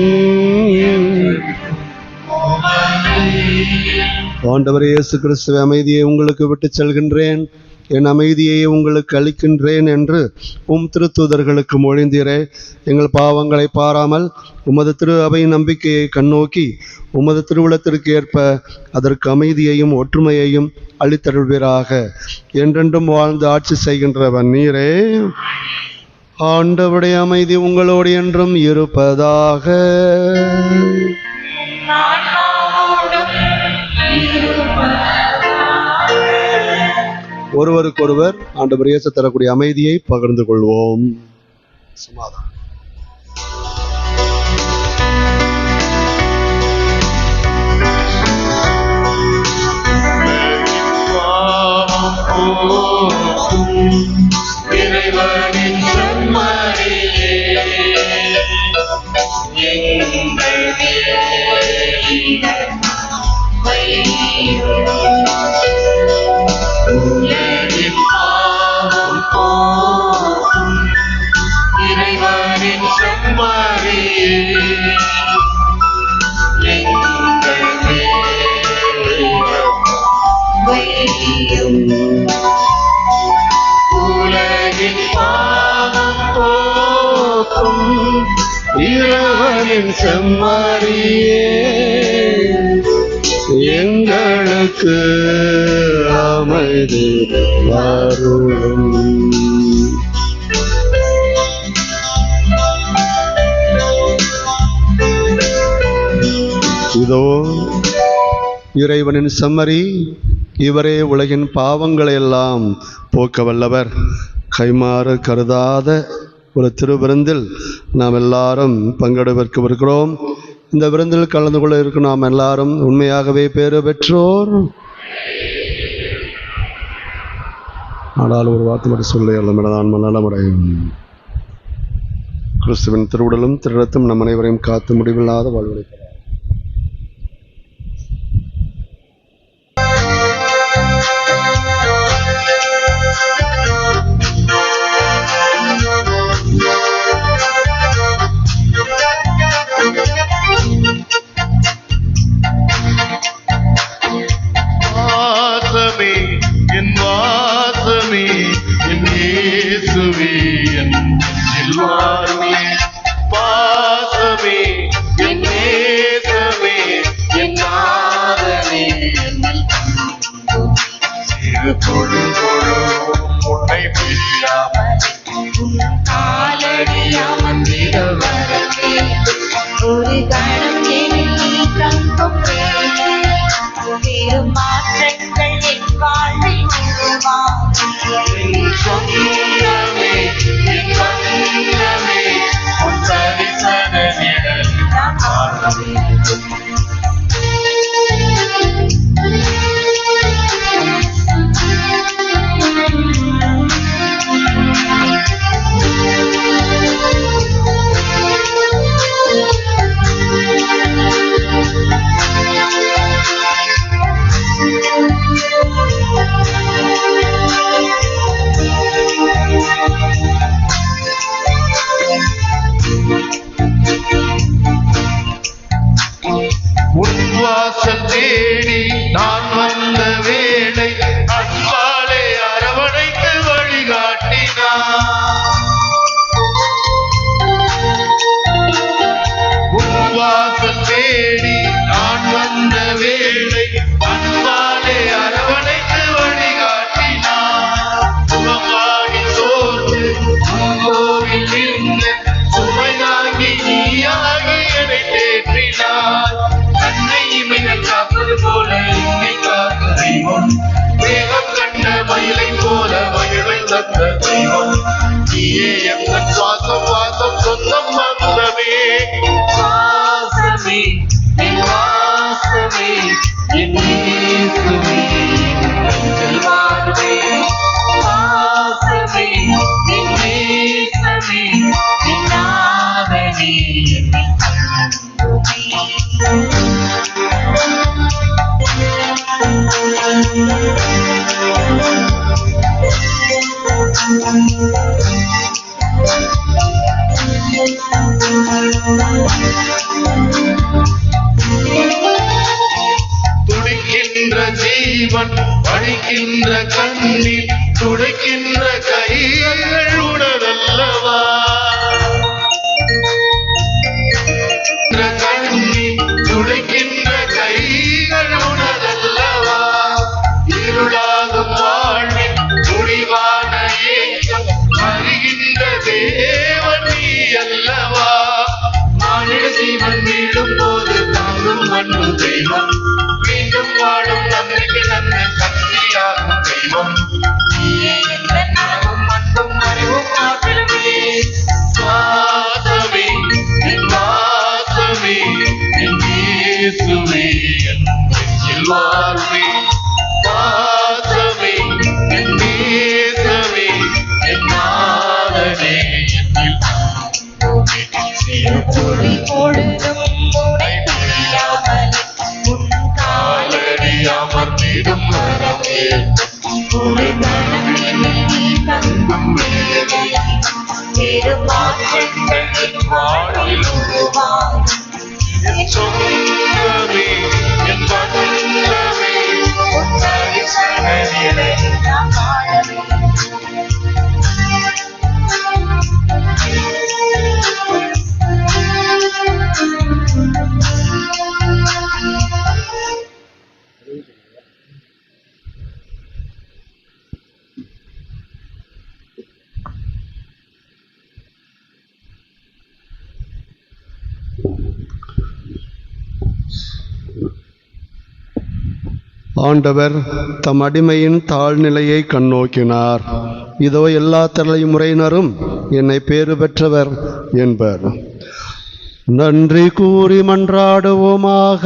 Speaker 2: ஆண்டவர் இயேசு கிறிஸ்துவை அமைதியை உங்களுக்கு விட்டு செல்கின்றேன், என் அமைதியை உங்களுக்கு அளிக்கின்றேன் என்று உம் திருத்தூதர்களுக்கு மொழிந்தீரே. எங்கள் பாவங்களை பாராமல் உமது திரு அவை நம்பிக்கையை கண்ணோக்கி உமது திருவுளத்திற்கு ஏற்ப அதற்கு அமைதியையும் ஒற்றுமையையும் அளித்தருள்வீராக. என்றென்றும் வாழ்ந்து ஆட்சி செய்கின்றவன் நீரே. ஆண்டவருடைய அமைதி உங்களோடு என்றும் இருப்பதாக. ஒருவருக்கொருவர் ஆண்டவர் இயேசு தரக்கூடிய அமைதியை பகிர்ந்து கொள்வோம். சமாதானம்.
Speaker 1: இறைவனின் செம்மறியே, எங்கள் உலகின் பாவம் போக்கும் இறைவனின் செம்மறியே, எங்கள் உலகின் பாவம் போக்கும்
Speaker 2: இறைவனின் செம்மறியே, எங்களுக்கு அமைதி அருளும். இதோ இறைவனின் செம்மறி, இவரே உலகின் பாவங்களை எல்லாம் போக்க வல்லவர். கைமாறு கருதாத ஒரு திருவிருந்தில் நாம் எல்லாரும் பங்கெடுப்பதற்கு வருகிறோம். இந்த விருந்தில் கலந்து கொள்ள இருக்கும் நாம் எல்லாரும் உண்மையாகவே பேறு பெற்றோர். ஆனால் ஒரு வார்த்தை மட்டும் சொல்ல அல்லமிடதான் நலமுறையும் கிறிஸ்துவின் திருவுடலும் திருரத்தும் நம் அனைவரையும் காத்து முடிவில்லாத வாழ்வளிக்கிறார்.
Speaker 5: வாசமே என் வாசமே என் இயேசுவே என் செல்வாமே, பாசமே என் நேசமே என் நாதனே, சிறு பொழுதொழும் உன்னை பிரியாமல் காலடியாமந்திட வரவே ஒரு கணம் எனில் தங்கும் மாற்றங்கள் என் வாழ்வில் என் சொந்தமே என் வந்தமே உன் தரிசன நிழல் நான் காணவே. உன்வாசல் தேடி நான் வந்த வேளை அன்பாலே அரவணைத்து வழிகாட்டினார். உன்வாசல் தேடி நான் வந்த வேளை அன்பாலே அரவணைத்து வழிகாட்டினார். சுகமாகி சோர்ந்து கோவில் நின்று சுமை தாங்கி நீயாகி என்னை தேற்றினார். காப்பது போல என்னை காக்க தெய்வம், வேகம் கண்ட மயிலை போல மகிழை தந்த தெய்வம், நீயே எங்கள் சுவாசம் வாசம் சொந்தம் வந்தவே. வாசமே என் வாசமே என் இயேசுவே என் செல்வாமே, வாசமே என் நேசமே என் நாதனே என் துடிக்கின்ற ஜீவன் வடிக்கின்ற கண்ணீர் துடைக்கின்ற கைகள் உணரல்லவா, கண்ணீர் துடைக்கின்ற கைகள் உணரல்லவா, இருளாகும் வாழ்வின் முடிவான ஏக்கம் அறிகின்ற தேவன் நீ அல்லவா. மானிட ஜீவன் மீண்டும் போது தாங்கும் மண்ணு தெய்வம், மீண்டும் வாழும் நம்பிக்கை நன்மை சக்தியாகும் தெய்வம், நீயே என்ற நலமும் மண்ணும் அறிவும் காப்பிலுமே. வாசமே என் வாசமே என் இயேசுவே என் நெஞ்சில் வாழ்வே, பாசமே என் நேசமே என் நாதனே என்னில் சிறு துளி பொழுதும் உன்னை பிரியாமல் உன் காலடி அமர்ந்திடும் வரவே, ஒரு கணம் எனில் தங்கும் வேளை மாற்றங்கள் என் வாழ்வில் உருவாகும். என் சொந்தமே என் வந்தமே உன் தரிசன நிழலை நான் காணவே.
Speaker 2: ஆண்டவர் தம் அடிமையின் தாழ்நிலையை கண்ணோக்கினார். இதோ எல்லா தலைமுறையினரும் என்னை பேறு பெற்றவர் என்பர். நன்றி கூறி மன்றாடுவோமாக.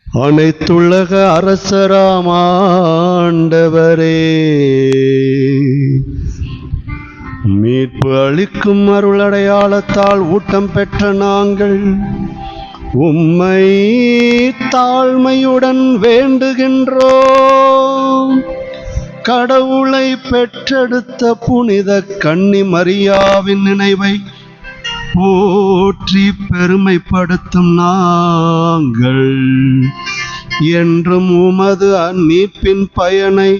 Speaker 2: அனைத்துலக அரசராம் ஆண்டவரே, மீட்பு அளிக்கும் அருளடையாளத்தால் ஊட்டம் பெற்ற நாங்கள் உம்மை தாழ்மையுடன் வேண்டுகின்றோம். கடவுளை பெற்றெடுத்த புனித கன்னி மரியாவின் நினைவை போற்றி பெருமைப்படுத்தும் நாங்கள் என்றும் உமது மீட்பின் பயனை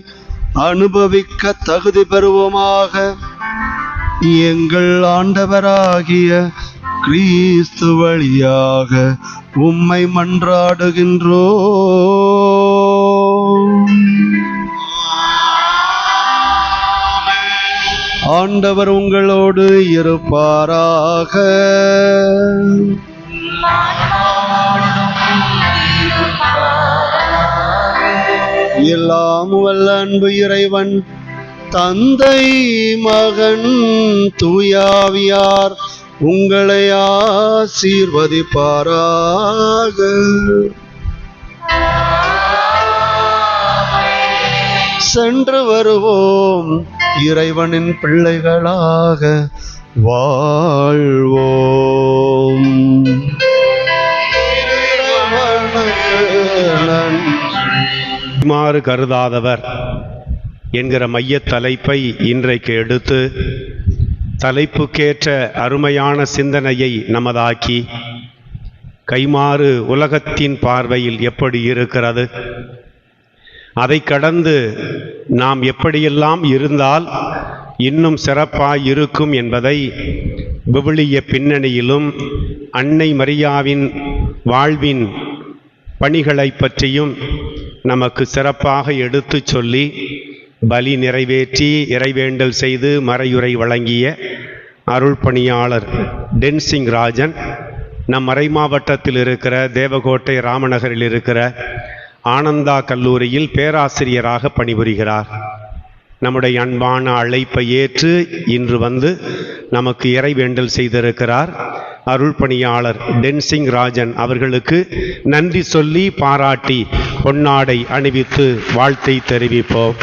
Speaker 2: அனுபவிக்க தகுதி பெறுவோமாக. எங்கள் ஆண்டவராகிய கிறிஸ்து வழியாக உம்மை மன்றாடுகின்றோம். ஆண்டவர் உங்களோடு இருப்பாராக. எல்லாம் வல்ல அன்பு இறைவன் தந்தை மகன் தூயாவியார் உங்களை ஆசீர்வதிப்பாராக. சென்று வருவோம், இறைவனின் பிள்ளைகளாக வாழ்வோம்.
Speaker 13: மாறு கருதாதவர் என்கிற மையத் தலைப்பை இன்றைக்கு எடுத்து தலைப்புக்கேற்ற அருமையான சிந்தனையை நமதாக்கி கைமாறு உலகத்தின் பார்வையில் எப்படி இருக்கிறது, அதை கடந்து நாம் எப்படியெல்லாம் இருந்தால் இன்னும் சிறப்பாய் இருக்கும் என்பதை விவிலிய பின்னணியிலும் அன்னை மரியாவின் வாழ்வின் பணிகளை பற்றியும் நமக்கு சிறப்பாக எடுத்து சொல்லி பலி நிறைவேற்றி இறைவேண்டல் செய்து மறையுரை வழங்கிய அருள் பணியாளர் டென்சிங் ராஜன் நம் மறை மாவட்டத்தில் இருக்கிற தேவகோட்டை ராமநகரில் இருக்கிற ஆனந்தா கல்லூரியில் பேராசிரியராக பணிபுரிகிறார். நம்முடைய அன்பான அழைப்பை ஏற்று இன்று வந்து நமக்கு இறைவேண்டல் செய்திருக்கிறார். அருள் பணியாளர் டென்சிங் ராஜன் அவர்களுக்கு நன்றி சொல்லி பாராட்டி பொன்னாடை அணிவித்து வாழ்த்தை தெரிவிப்போம்.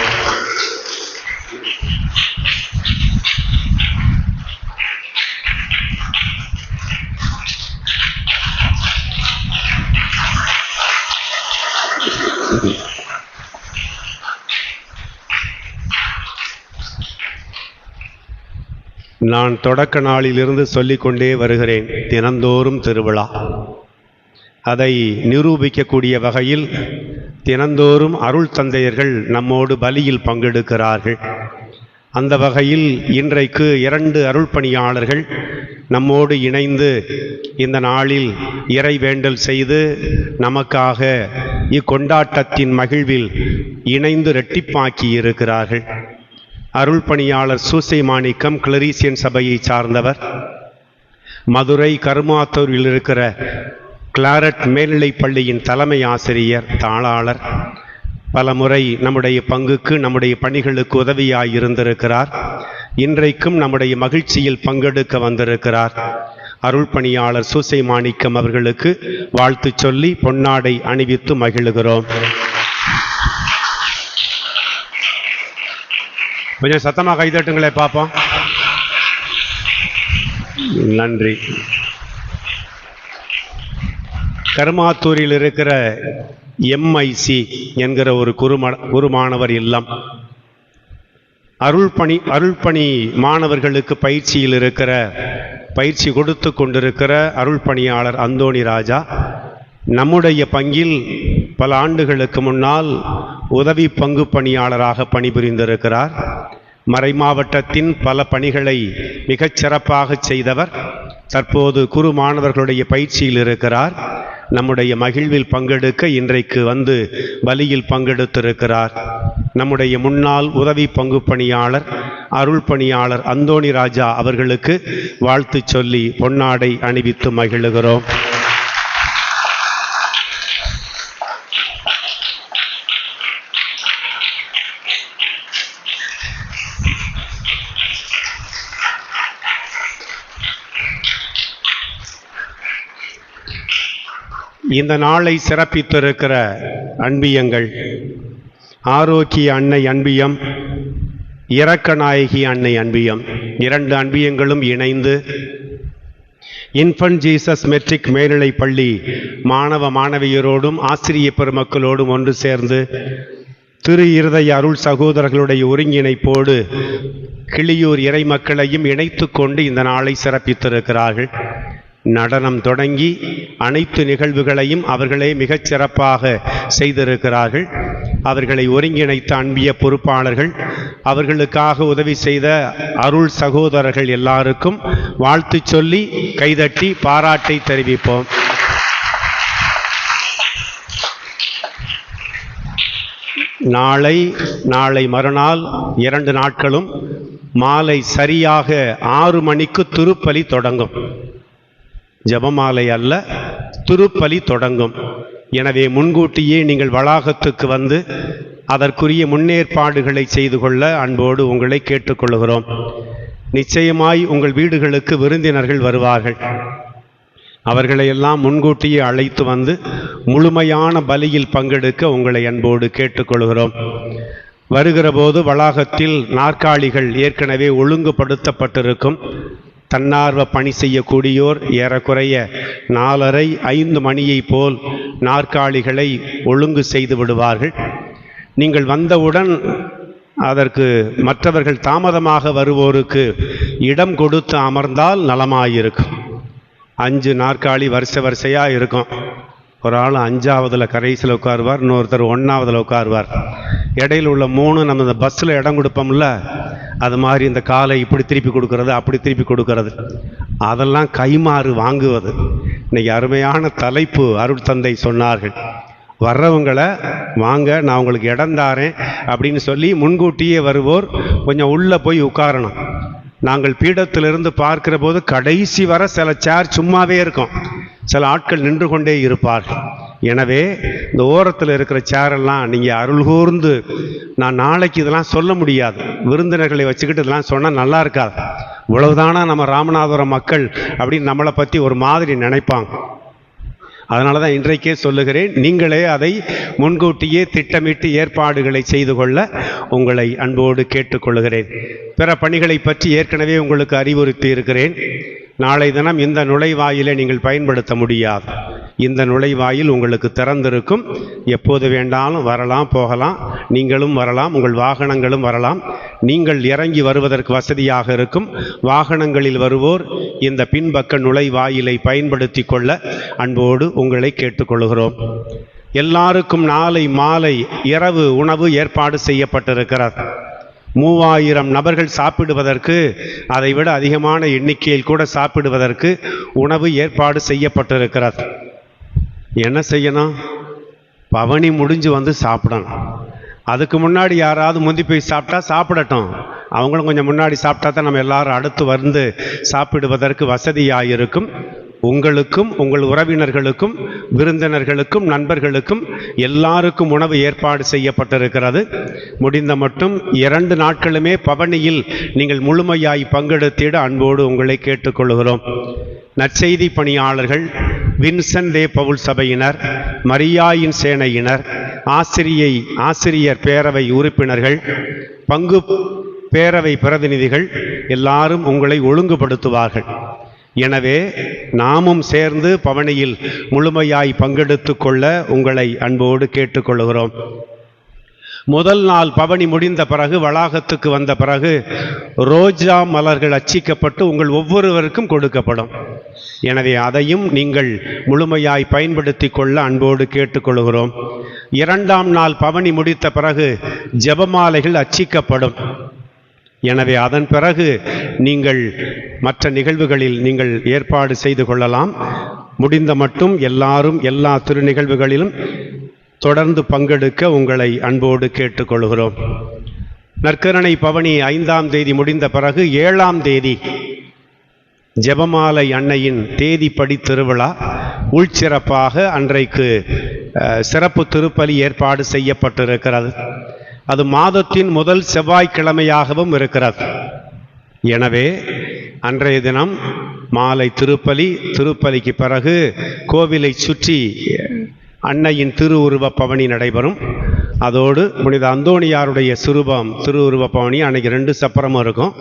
Speaker 13: நான் தொடக்க நாளிலிருந்து சொல்லிக்கொண்டே வருகிறேன், தினந்தோறும் திருவிழா. அதை நிரூபிக்கக்கூடிய வகையில் தினந்தோறும் அருள் தந்தையர்கள் நம்மோடு பலியில் பங்கெடுக்கிறார்கள். அந்த வகையில் இன்றைக்கு 2 அருள் பணியாளர்கள் நம்மோடு இணைந்து இந்த நாளில் இறை வேண்டல் செய்து நமக்காக இக்கொண்டாட்டத்தின் மகிழ்வில் இணைந்து இரட்டிப்பாக்கி இருக்கிறார்கள். அருள் பணியாளர் சூசை மாணிக்கம் கிளரீசியன் சபையை சார்ந்தவர். மதுரை கருமாத்தூரில் இருக்கிற கிளாரட் மேல்நிலைப் பள்ளியின் தலைமை ஆசிரியர், தாளாளர். பல முறை நம்முடைய பங்குக்கு நம்முடைய பணிகளுக்கு உதவியாய் இருந்திருக்கிறார். இன்றைக்கும் நம்முடைய மகிழ்ச்சியில் பங்கெடுக்க வந்திருக்கிறார். அருள் பணியாளர் சூசை மாணிக்கம் அவர்களுக்கு வாழ்த்து சொல்லி பொன்னாடை அணிவித்து மகிழுகிறோம். கொஞ்சம் சத்தமாக கைதட்டுங்களே பார்ப்போம். நன்றி. கருமாத்தூரில் இருக்கிற MIC என்கிற ஒரு குருமானவர் இல்லம், அருள்பணி மாணவர்களுக்கு பயிற்சியில் இருக்கிற பயிற்சி கொடுத்து கொண்டிருக்கிற அருள் பணியாளர் அந்தோணி ராஜா நம்முடைய பங்கில் பல ஆண்டுகளுக்கு முன்னால் உதவி பங்கு பணியாளராக பணிபுரிந்திருக்கிறார். மறை மாவட்டத்தின் பல பணிகளை மிகச் சிறப்பாக செய்தவர். தற்போது குரு மாணவர்களுடைய பயிற்சியில் இருக்கிறார். நம்முடைய மகிழ்வில் பங்கெடுக்க இன்றைக்கு வந்து பலியில் பங்கெடுத்திருக்கிறார். நம்முடைய முன்னாள் உதவி பங்கு பணியாளர் அருள் பணியாளர் அந்தோணி ராஜா அவர்களுக்கு வாழ்த்து சொல்லி பொன்னாடை அணிவித்து மகிழுகிறோம். இந்த நாளை சிறப்பித்திருக்கிற அன்பியங்கள் ஆரோக்கிய அன்னை அன்பியம், இரக்கநாயகி அன்னை அன்பியம், 2 அன்பியங்களும் இணைந்து இன்ஃபன்ட் ஜீசஸ் மெட்ரிக் மேல்நிலைப் பள்ளி மாணவ மாணவியரோடும் ஆசிரிய பெருமக்களோடும் ஒன்று சேர்ந்து திரு இருதய அருள் சகோதரர்களுடைய ஒருங்கிணைப்போடு கிளியூர் இறை மக்களையும் இணைத்து கொண்டு இந்த நாளை சிறப்பித்திருக்கிறார்கள். நடனம் தொடங்கி அனைத்து நிகழ்வுகளையும் அவர்களே மிகச் சிறப்பாக செய்திருக்கிறார்கள். அவர்களை ஒருங்கிணைத்த அன்பிய பொறுப்பாளர்கள், அவர்களுக்காக உதவி செய்த அருள் சகோதரர்கள் எல்லாருக்கும் வாழ்த்து சொல்லி கைதட்டி பாராட்டை தெரிவிப்போம். நாளை மறுநாள் 2 நாட்களும் மாலை சரியாக 6 மணிக்கு திருப்பலி தொடங்கும். ஜெபமாலை அல்ல, திருப்பலி தொடங்கும். எனவே முன்கூட்டியே நீங்கள் வளாகத்துக்கு வந்து அதற்குரிய முன்னேற்பாடுகளை செய்து கொள்ள அன்போடு உங்களை கேட்டுக்கொள்கிறோம். நிச்சயமாய் உங்கள் வீடுகளுக்கு விருந்தினர்கள் வருவார்கள். அவர்களையெல்லாம் முன்கூட்டியே அழைத்து வந்து முழுமையான பலியில் பங்கெடுக்க உங்களை அன்போடு கேட்டுக்கொள்கிறோம். வருகிற போது வளாகத்தில் நாற்காலிகள் ஏற்கனவே ஒழுங்குபடுத்தப்பட்டிருக்கும். தன்னார்வ பணி செய்யக்கூடியோர் ஏறக்குறைய 4:30-5 மணியை போல் நாற்காலிகளை ஒழுங்கு செய்து விடுவார்கள். நீங்கள் வந்தவுடன் அதற்கு மற்றவர்கள் தாமதமாக வருவோருக்கு இடம் கொடுத்து அமர்ந்தால் நலமாயிருக்கும். 5 நாற்காலி வரிசையாக இருக்கும். ஒரு ஆள் 5ஆவதுல கடைசியில் உட்காருவார், இன்னொருத்தர் 1ஆவதுல உட்காருவார். இடையில் உள்ள 3 நம்ம இந்த பஸ்ஸில் இடம் கொடுப்போம்ல, அது மாதிரி இந்த காலை இப்படி திருப்பி கொடுக்கறது, அப்படி திருப்பி கொடுக்கறது, அதெல்லாம் கைமாறு வாங்குவது. இன்னைக்கு அருமையான தலைப்பு அருள் தந்தை சொன்னார்கள். வர்றவங்களை வாங்க, நான் உங்களுக்கு இடம் தாரேன் அப்படின்னு சொல்லி முன்கூட்டியே வருவோர் கொஞ்சம் உள்ளே போய் உட்காரணும். நாங்கள் பீடத்திலிருந்து பார்க்கிற போது கடைசி வர சில சேர் சும்மாவே இருக்கும், சில ஆட்கள் நின்று கொண்டே இருப்பார்கள். எனவே இந்த ஓரத்தில் இருக்கிற சேரெல்லாம் நீங்கள் அருள் கூர்ந்து, நான் நாளைக்கு இதெல்லாம் சொல்ல முடியாது, விருந்தினர்களை வச்சுக்கிட்டு இதெல்லாம் சொன்னால் நல்லா இருக்காது. இவ்வளவுதானா நம்ம ராமநாதபுரம் மக்கள் அப்படின்னு நம்மளை பற்றி ஒரு மாதிரி நினைப்பாங்க. அதனால தான் இன்றைக்கே சொல்லுகிறேன், நீங்களே அதை முன்கூட்டியே திட்டமிட்டு ஏற்பாடுகளை செய்து கொள்ள உங்களை அன்போடு கேட்டுக்கொள்கிறேன். பிற பணிகளை பற்றி ஏற்கனவே உங்களுக்கு அறிவுறுத்தி இருக்கிறேன். நாளை தினம் இந்த நுழைவாயிலை நீங்கள் பயன்படுத்த முடியாது. இந்த நுழைவாயில் உங்களுக்கு திறந்திருக்கும். எப்போது வேண்டாலும் வரலாம், போகலாம். நீங்களும் வரலாம், உங்கள் வாகனங்களும் வரலாம். நீங்கள் இறங்கி வருவதற்கு வசதியாக இருக்கும். வாகனங்களில் வருவோர் இந்த பின்பக்க நுழைவாயிலை பயன்படுத்தி கொள்ள அன்போடு உங்களை கேட்டுக்கொள்கிறோம். எல்லாருக்கும் நாளை மாலை இரவு உணவு ஏற்பாடு செய்யப்பட்டிருக்கிறது. 3000 நபர்கள் சாப்பிடுவதற்கு, அதைவிட அதிகமான எண்ணிக்கையில் கூட சாப்பிடுவதற்கு உணவு ஏற்பாடு செய்யப்பட்டிருக்கிறது. என்ன செய்யணும்? பவனி முடிஞ்சு வந்து சாப்பிடணும். அதுக்கு முன்னாடி யாராவது முந்தி போய் சாப்பிட்டா சாப்பிடட்டும். அவங்களும் கொஞ்சம் முன்னாடி சாப்பிட்டா தான் நம்ம எல்லாரும் அடுத்து வந்து சாப்பிடுவதற்கு வசதியாக இருக்கும். உங்களுக்கும் உங்கள் உறவினர்களுக்கும் விருந்தினர்களுக்கும் நண்பர்களுக்கும் எல்லாருக்கும் உணவு ஏற்பாடு செய்யப்பட்டிருக்கிறது. முடிந்த மட்டும் 2 நாட்களுமே பவனியில் நீங்கள் முழுமையாய் பங்கெடுத்திட அன்போடு உங்களை கேட்டுக்கொள்கிறோம். நற்செய்தி பணியாளர்கள், வின்சென்ட் தே பவுல் சபையினர், மரியாயின் சேனையினர், ஆசிரியர் பேரவை உறுப்பினர்கள், பங்கு பேரவை பிரதிநிதிகள் எல்லாரும் உங்களை ஒழுங்குபடுத்துவார்கள். எனவே நாமும் சேர்ந்து பவனியில் முழுமையாய் பங்கெடுத்து கொள்ள உங்களை அன்போடு கேட்டுக்கொள்கிறோம். முதல் நாள் பவனி முடிந்த பிறகு, வளாகத்துக்கு வந்த பிறகு ரோஜா மலர்கள் அச்சிக்கப்பட்டு உங்கள் ஒவ்வொருவருக்கும் கொடுக்கப்படும். எனவே அதையும் நீங்கள் முழுமையாய் பயன்படுத்தி கொள்ள அன்போடு கேட்டுக்கொள்கிறோம். 2ஆம் நாள் பவனி முடித்த பிறகு ஜெபமாலைகள் அச்சிக்கப்படும். எனவே அதன் பிறகு நீங்கள் மற்ற நிகழ்வுகளில் நீங்கள் ஏற்பாடு செய்து கொள்ளலாம். முடிந்த மட்டும் எல்லாரும் எல்லா திரு நிகழ்வுகளிலும் தொடர்ந்து பங்கெடுக்க உங்களை அன்போடு கேட்டுக்கொள்கிறோம். நற்கருணை பவனி 5ஆம் தேதி முடிந்த பிறகு 7ஆம் தேதி ஜெபமாலை அன்னையின் தேதிப்படி திருவிழா உள்சிறப்பாக அன்றைக்கு சிறப்பு திருப்பலி ஏற்பாடு செய்யப்பட்டிருக்கிறது. அது மாதத்தின் முதல் செவ்வாய்க்கிழமையாகவும் இருக்கிறது. எனவே அன்றைய தினம் மாலை திருப்பலிக்கு பிறகு கோவிலை சுற்றி அன்னையின் திருவுருவ பவனி நடைபெறும். அதோடு புனித அந்தோணியாருடைய திருவுருவ பவனி அன்னைக்கு 2 சப்பரமும் இருக்கும்.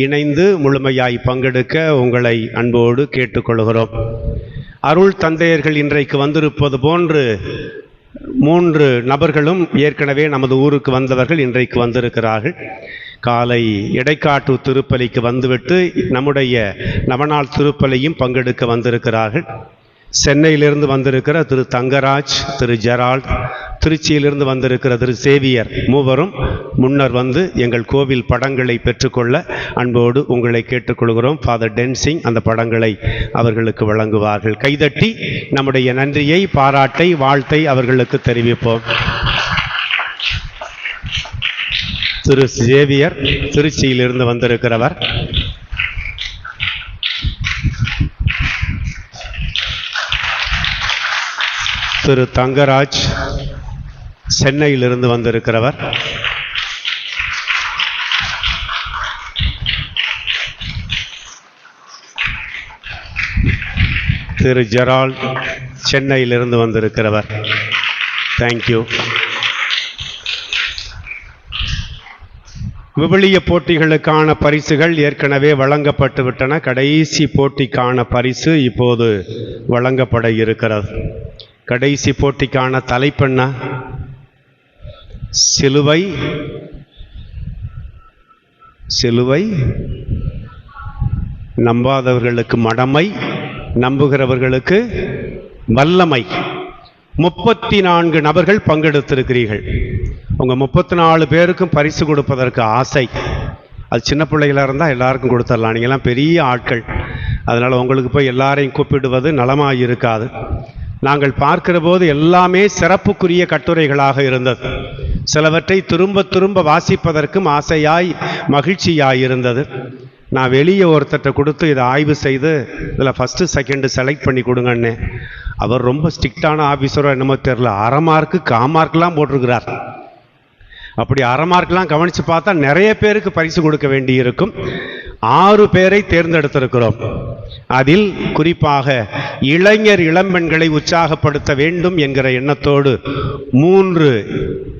Speaker 13: இணைந்து முழுமையாய் பங்கெடுக்க உங்களை அன்போடு கேட்டுக்கொள்கிறோம். அருள் தந்தையர்கள் இன்றைக்கு வந்திருப்பது போன்று 3 நபர்களும் ஏற்கனவே நமது ஊருக்கு வந்தவர்கள் இன்றைக்கு வந்திருக்கிறார்கள். காலை இடைக்காட்டு திருப்பலிக்கு வந்துவிட்டு நம்முடைய நவநாள் திருப்பலியும் பங்கெடுக்க வந்திருக்கிறார்கள். சென்னையிலிருந்து வந்திருக்கிற திரு தங்கராஜ், திரு ஜெரால்ட், திருச்சியிலிருந்து வந்திருக்கிற திரு சேவியர் மூவரும் முன்னர் வந்து எங்கள் கோவில் படங்களை பெற்றுக்கொள்ள அன்போடு உங்களை கேட்டுக்கொள்கிறோம். ஃபாதர் டென்சிங் அந்த படங்களை அவர்களுக்கு வழங்குவார்கள். கைதட்டி நம்முடைய நன்றியை, பாராட்டை, வாழ்த்தை அவர்களுக்கு தெரிவிப்போம். திரு சேவியர் திருச்சியிலிருந்து வந்திருக்கிறவர். திரு தங்கராஜ் சென்னையிலிருந்து வந்திருக்கிறவர். திரு ஜெரால் சென்னையிலிருந்து வந்திருக்கிறவர். தேங்க்யூ. விவிலிய போட்டிகளுக்கான பரிசுகள் ஏற்கனவே வழங்கப்பட்டு விட்டன. கடைசி போட்டிக்கான பரிசு இப்போது வழங்கப்பட இருக்கிறது. கடைசி போட்டிக்கான தலைப்பெண்ண சிலுவை நம்பாதவர்களுக்கு மடமை, நம்புகிறவர்களுக்கு வல்லமை. 34 நபர்கள் பங்கெடுத்திருக்கிறீர்கள். உங்கள் 34 பேருக்கும் பரிசு கொடுப்பதற்கு ஆசை. அது சின்ன பிள்ளைகளாக இருந்தால் எல்லாருக்கும் கொடுத்துடலாம். நீங்கள்லாம் பெரிய ஆட்கள், அதனால் உங்களுக்கு போய் எல்லாரையும் கூப்பிடுவது நலமாக இருக்காது. நாங்கள் பார்க்கிற போது எல்லாமே சிறப்புக்குரிய கட்டுரைகளாக இருந்தது. சிலவற்றை திரும்ப திரும்ப வாசிப்பதற்கும் ஆசையாய் மகிழ்ச்சியாய் இருந்தது. நான் வெளியே ஒருத்தர்கிட்ட கொடுத்து இதை ஆய்வு செய்து இதில் ஃபஸ்ட்டு செகண்டு செலக்ட் பண்ணி கொடுங்கன்னே. அவர் ரொம்ப ஸ்ட்ரிக்டான ஆஃபீஸரோ என்னமோ தெரில, அரை மார்க்கு காமார்க்கெலாம் போட்டிருக்கிறார். அப்படி அரை மார்க்கெலாம் கவனித்து பார்த்தா நிறைய பேருக்கு பரிசு கொடுக்க வேண்டி இருக்கும். 6 பேரை தேர்ந்தெடுத்திருக்கிறோம். அதில் குறிப்பாக இளைஞர் இளம்பெண்களை உற்சாகப்படுத்த வேண்டும் என்கிற எண்ணத்தோடு 3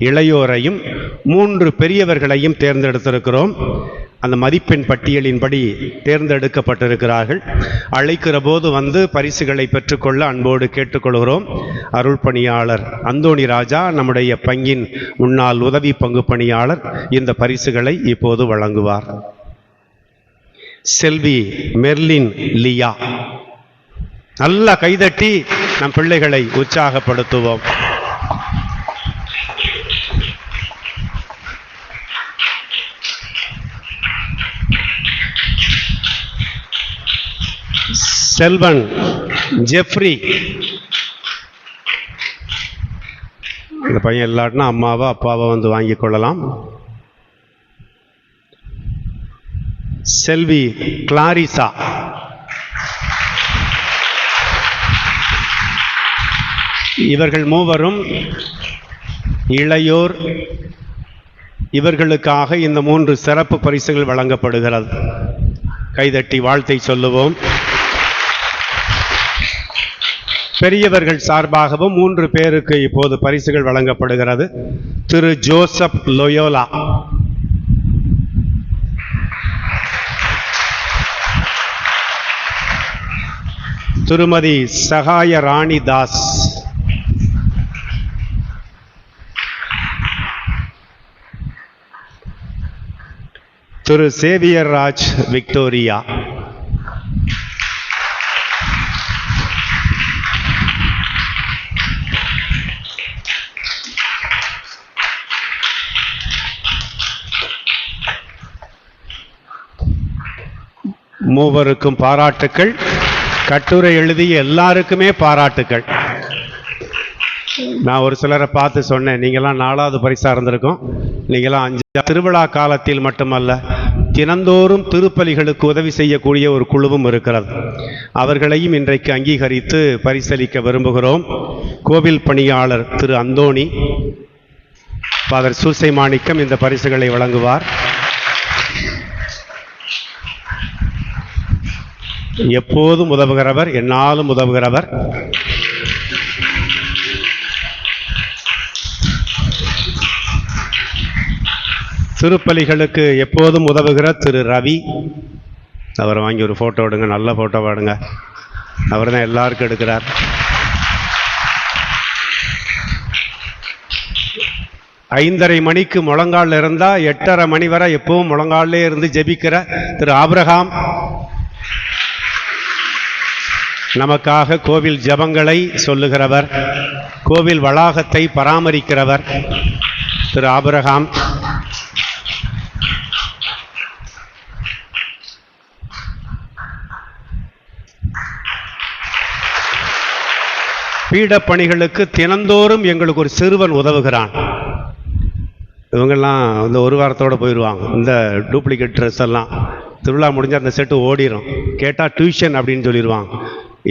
Speaker 13: இளையோரையும் 3 பெரியவர்களையும் தேர்ந்தெடுத்திருக்கிறோம். அந்த மதிப்பெண் பட்டியலின்படி தேர்ந்தெடுக்கப்பட்டிருக்கிறார்கள். அழைக்கிற போது வந்து பரிசுகளை பெற்றுக்கொள்ள அன்போடு கேட்டுக்கொள்கிறோம். அருள் பணியாளர் அந்தோணி ராஜா, நம்முடைய பங்கின் முன்னாள் உதவி பங்கு பணியாளர், இந்த பரிசுகளை இப்போது வழங்குவார். செல்வி மெர்லின் லியா. நல்லா கைதட்டி நம் பிள்ளைகளை உற்சாகப்படுத்துவோம். செல்வன் ஜெஃப்ரி. இந்த பையன் இல்லாட்டினா அம்மாவோ அப்பாவோ வந்து வாங்கி கொள்ளலாம். செல்வி கிளாரிசா. இவர்கள் மூவரும் இளையோர். இவர்களுக்காக இந்த 3 சிறப்பு பரிசுகள் வழங்கப்படுகிறது. கைதட்டி வாழ்த்தை சொல்லுவோம். பெரியவர்கள் சார்பாகவும் 3 பேருக்கு இப்போது பரிசுகள் வழங்கப்படுகிறது. திரு ஜோசப் லோயோலா, திருமதி சகாய ராணி தாஸ், திரு சேவியர் ராஜ் விக்டோரியா, மூவருக்கும் பாராட்டுக்கள். கட்டுரை எழுதிய எல்லாருக்குமே பாராட்டுக்கள். நான் ஒரு சிலரை பார்த்து சொன்னேன், நீங்களாம் 4வது பரிசாக இருந்திருக்கும், நீங்களாம் 5. திருவிழா காலத்தில் மட்டுமல்ல, தினந்தோறும் திருப்பலிகளுக்கு உதவி செய்யக்கூடிய ஒரு குழுவும் இருக்கிறது. அவர்களையும் இன்றைக்கு அங்கீகரித்து பரிசளிக்க விரும்புகிறோம். கோவில் பணியாளர் திரு அந்தோணி, ஃபாதர் சூசை மாணிக்கம் இந்த பரிசுகளை வழங்குவார். எப்போதும் உதவுகிறவர், என்னாலும் உதவுகிறவர். திருப்பலிகளுக்கு எப்போதும் உதவுகிற திரு ரவி, அவரை வாங்கி ஒரு ஃபோட்டோ எடுங்க, நல்ல ஃபோட்டோ எடுங்க. அவர் தான் எல்லாருக்கும் எடுக்கிறார். ஐந்தரை மணிக்கு முழங்காலில் இருந்தால் 8:30 மணி வரை எப்பவும் முழங்காலே இருந்து ஜெபிக்கிற திரு ஆபிரகாம், நமக்காக கோவில் ஜபங்களை சொல்லுகிறவர், கோவில் வளாகத்தை பராமரிக்கிறவர் திரு ஆபிரகாம். பீடப்பணிகளுக்கு தினந்தோறும் எங்களுக்கு ஒரு சிறுவன் உதவுகிறான். இவங்கெல்லாம் இந்த ஒரு வாரத்தோடு போயிடுவாங்க. இந்த டூப்ளிகேட் ட்ரெஸ் எல்லாம் திருவிழா முடிஞ்சால் அந்த செட்டு ஓடிடும். கேட்டால் டியூஷன் அப்படின்னு சொல்லிடுவாங்க.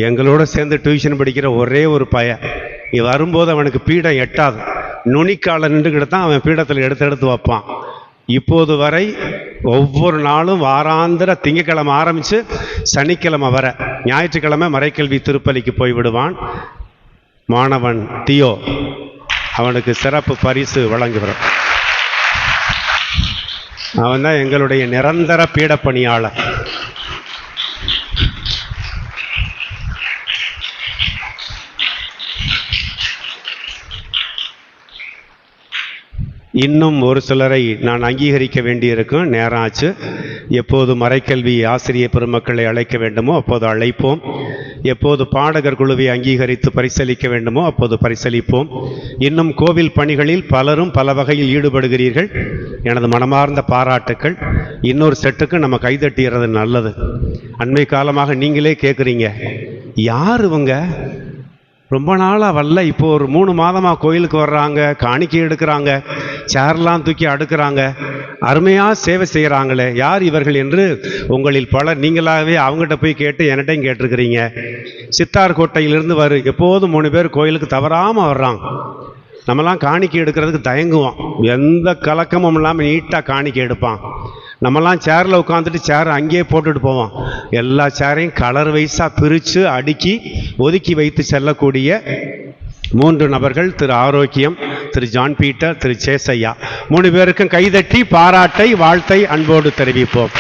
Speaker 13: எங்களோட சேர்ந்து டியூஷன் படிக்கிற ஒரே ஒரு பையன், இங்கே வரும்போது அவனுக்கு பீடம் எட்டாது, நுனிக்கால நின்றுக்கிட்டு தான் அவன் பீடத்தில் எடுத்து வைப்பான். இப்போது வரை ஒவ்வொரு நாளும் வாராந்திர திங்கக்கிழமை ஆரம்பித்து சனிக்கிழமை வர ஞாயிற்றுக்கிழமை மறைக்கல்வி திருப்பலிக்கு போய்விடுவான். மாணவன் தியோ, அவனுக்கு சிறப்பு பரிசு வழங்குகிறோம். அவன் தான் எங்களுடைய நிரந்தர பீடப்பணியாளர். இன்னும் ஒரு சிலரை நான் அங்கீகரிக்க வேண்டியிருக்கும், நேரம் ஆச்சு. எப்போது மறைக்கல்வி ஆசிரியர் பெருமக்களை அழைக்க வேண்டுமோ அப்போது அழைப்போம். எப்போது பாடகர் குழுவை அங்கீகரித்து பரிசளிக்க வேண்டுமோ அப்போது பரிசளிப்போம். இன்னும் கோவில் பணிகளில் பலரும் பல வகையில் ஈடுபடுகிறீர்கள், எனது மனமார்ந்த பாராட்டுக்கள். இன்னொரு செட்டுக்கு நம்ம கைதட்டிடுறது நல்லது. அண்மை காலமாக நீங்களே கேட்குறீங்க, யார் இவங்க, ரொம்ப நாளாக வரல, இப்போ ஒரு 3 மாதமாக கோயிலுக்கு வர்றாங்க, காணிக்கை எடுக்கிறாங்க, சேர்லாம் தூக்கி அடுக்கிறாங்க, அருமையாக சேவை செய்கிறாங்களே, யார் இவர்கள் என்று உங்களில் பலர் நீங்களாகவே அவங்ககிட்ட போய் கேட்டு என்கிட்டையும் கேட்டிருக்கிறீங்க. சித்தார்கோட்டையிலிருந்து எப்போதும் 3 பேர் கோயிலுக்கு தவறாமல் வர்றாங்க. நம்மலாம் காணிக்கை எடுக்கிறதுக்கு தயங்குவோம், எந்த கலக்கமும் இல்லாமல் நீட்டாக காணிக்கை எடுப்பான். நம்மலாம் சேரில் உட்காந்துட்டு சேரை அங்கேயே போட்டுட்டு போவோம். எல்லா சேரையும் கலர் வைஸாக பிரித்து அடுக்கி ஒதுக்கி வைத்து செல்லக்கூடிய 3 நபர்கள், திரு ஆரோக்கியம், திரு ஜான் பீட்டர், திரு சேசையா. 3 பேருக்கும் கைதட்டி பாராட்டை வாழ்த்தை அன்போடு தெரிவிப்போம்.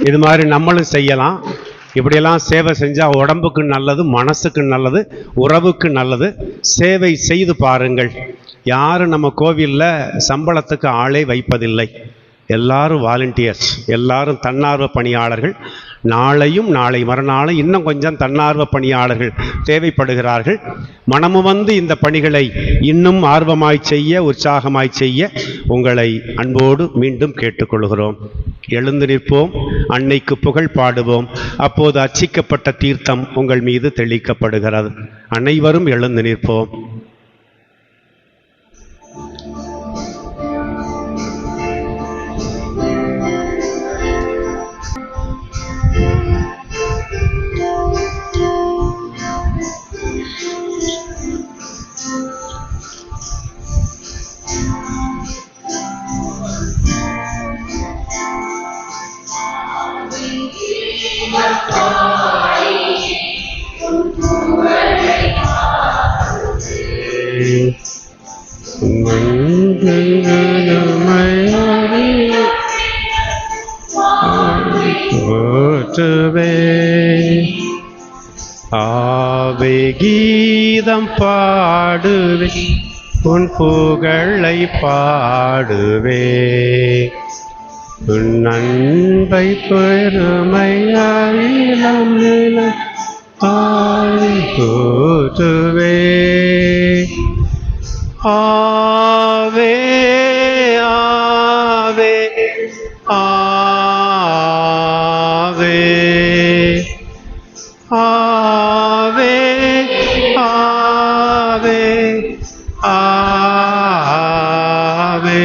Speaker 13: இது மாதிரி நம்மளும் செய்யலாம். இப்படியெல்லாம் சேவை செஞ்சால் உடம்புக்கு நல்லது, மனசுக்கு நல்லது, உறவுக்கு நல்லது. சேவை செய்து பாருங்கள். யாரும் நம்ம கோவிலில் சம்பளத்துக்கு ஆளே வைப்பதில்லை. எல்லாரும் வாலண்டியர்ஸ், எல்லாரும் தன்னார்வ பணியாளர்கள். நாளையும் நாளை மறுநாளும் இன்னும் கொஞ்சம் தன்னார்வ பணியாளர்கள் தேவைப்படுகிறார்கள். மனமு வந்து இந்த பணிகளை இன்னும் ஆர்வமாய் செய்ய, உற்சாகமாய் செய்ய உங்களை அன்போடு மீண்டும் கேட்டுக்கொள்கிறோம். எழுந்து நிற்போம், அன்னைக்கு புகழ் பாடுவோம். அப்போது அர்ச்சிக்கப்பட்ட தீர்த்தம் உங்கள் மீது தெளிக்கப்படுகிறது. அனைவரும் எழுந்து நிற்போம். ஆவே கீதம் பாடுவே, உன் புகழை பாடுவே, உன் அன்பை பெருமை அறிலம் போற்றுவே. ஆவே ஆவே ஆவே ஆவே ஆவே ஆவே.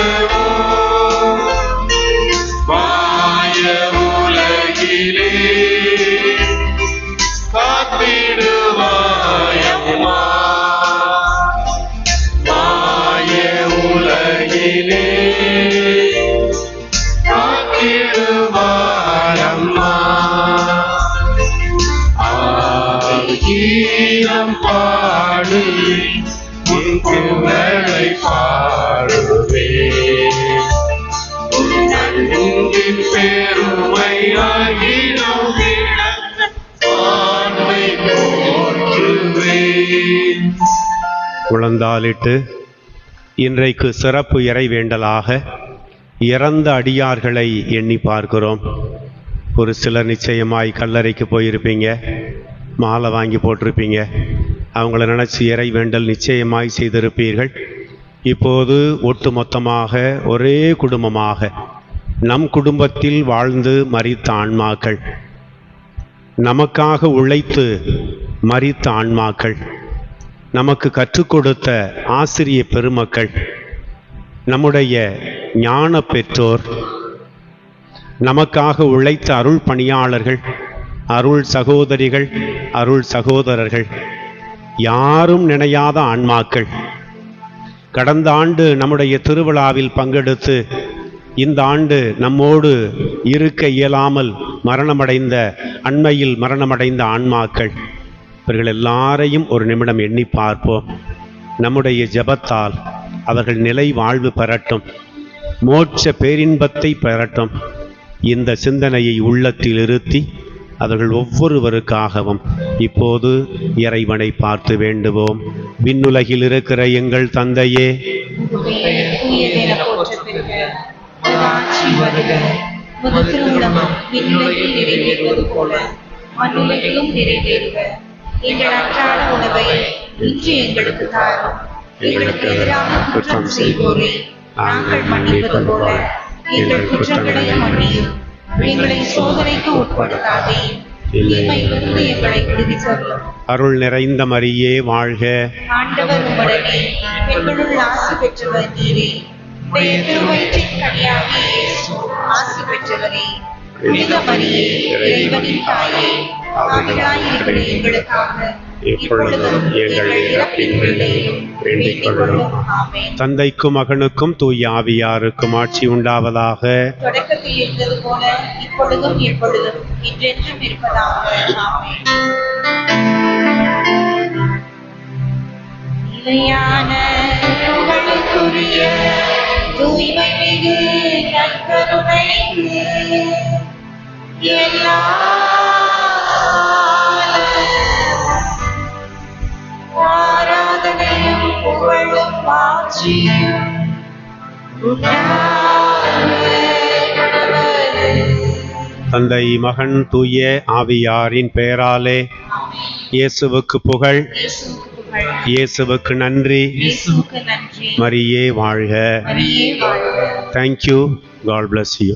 Speaker 1: வாழுவோம் பெருமையாகிடும் விளக்க ஆண்மை போற்றுவேன்.
Speaker 13: முழந்தாளிட்டு இன்றைக்கு சிறப்பு இறைவேண்டலாக இறந்த அடியார்களை எண்ணி பார்க்கிறோம். ஒரு சிலர் நிச்சயமாய் கல்லறைக்கு போயிருப்பீங்க, மாலை வாங்கி போட்டிருப்பீங்க. அவங்கள நினச்சி இறைவேண்டல் நிச்சயமாய் செய்திருப்பீர்கள். இப்போது ஒட்டுமொத்தமாக ஒரே குடும்பமாக நம் குடும்பத்தில் வாழ்ந்து மரித்த ஆன்மாக்கள், நமக்காக உழைத்து மரித்த ஆன்மாக்கள், நமக்கு கற்றுக் கொடுத்த ஆசிரிய பெருமக்கள், நம்முடைய ஞான பெற்றோர், நமக்காக உழைத்த அருள் பணியாளர்கள், அருள் சகோதரிகள், அருள் சகோதரர்கள், யாரும் நினையாத ஆன்மாக்கள், கடந்த ஆண்டு நம்முடைய திருவிழாவில் பங்கெடுத்து இந்த ஆண்டு நம்மோடு இருக்க இயலாமல் மரணமடைந்த, அண்மையில் மரணமடைந்த ஆன்மாக்கள், இவர்கள் எல்லாரையும் ஒரு நிமிடம் எண்ணி பார்ப்போம். நம்முடைய ஜெபத்தால் அவர்கள் நிலை வாழ்வு பெறட்டும், மோட்ச பேரின்பத்தை பெறட்டும். இந்த சிந்தனையை உள்ளத்தில் இருத்தி அவர்கள் ஒவ்வொருவருக்காகவும் இப்போது இறைவனை பார்த்து வேண்டுவோம். விண்ணுலகில் இருக்கிற எங்கள் தந்தையே,
Speaker 14: எங்கள் அன்றாட உணவை இன்று எங்களுக்கு தாரும். எங்களுக்கு எதிராக குற்றம் செய்வோரை நாங்கள் மன்னிப்பது போல எங்கள் குற்றங்களையும் மன்னியும். எங்களை சோதனைக்கு உட்படுத்தாதே, தீமையிலிருந்து எங்களை விடுவித்தருளும்.
Speaker 13: அருள் நிறைந்த மரியே வாழ்க.
Speaker 14: ஆண்டவர் உம்முடனே, பெண்களுள் ஆசி பெற்றவர் நீரே. உம்முடைய திருவயிற்றின் கனியாகிய இயேசு ஆசி பெற்றவரே. புனித மரியே, இறைவனின் தாயே, பாவிகளாயிருக்கிற எங்களுக்காக இப்பொழுதும் எங்கள் இறப்பின் வேளையிலும் வேண்டிக் கொள்ளும். ஆமென்.
Speaker 13: தந்தைக்கும் மகனுக்கும் தூய ஆவியாருக்கும் ஆட்சி உண்டாவதாக.
Speaker 14: தொடக்கத்தில் இருந்தது போல இப்பொழுதும் எப்பொழுதும் என்றென்றும் இருப்பதாக. ஆமென். நிலையான புகழுக்குரிய தூய்மை மிகு நற்கருணைக்கு எல்லா ஆராதனையும் புகழும் மாட்சியும்
Speaker 13: தந்தை மகன் தூய ஆவியாரின் பெயராலே இயேசுவுக்கு புகழ், இயேசுவுக்கு நன்றி. மரியே வாழ்க.
Speaker 14: மரியே வாழ்க.
Speaker 13: Thank you. God bless you.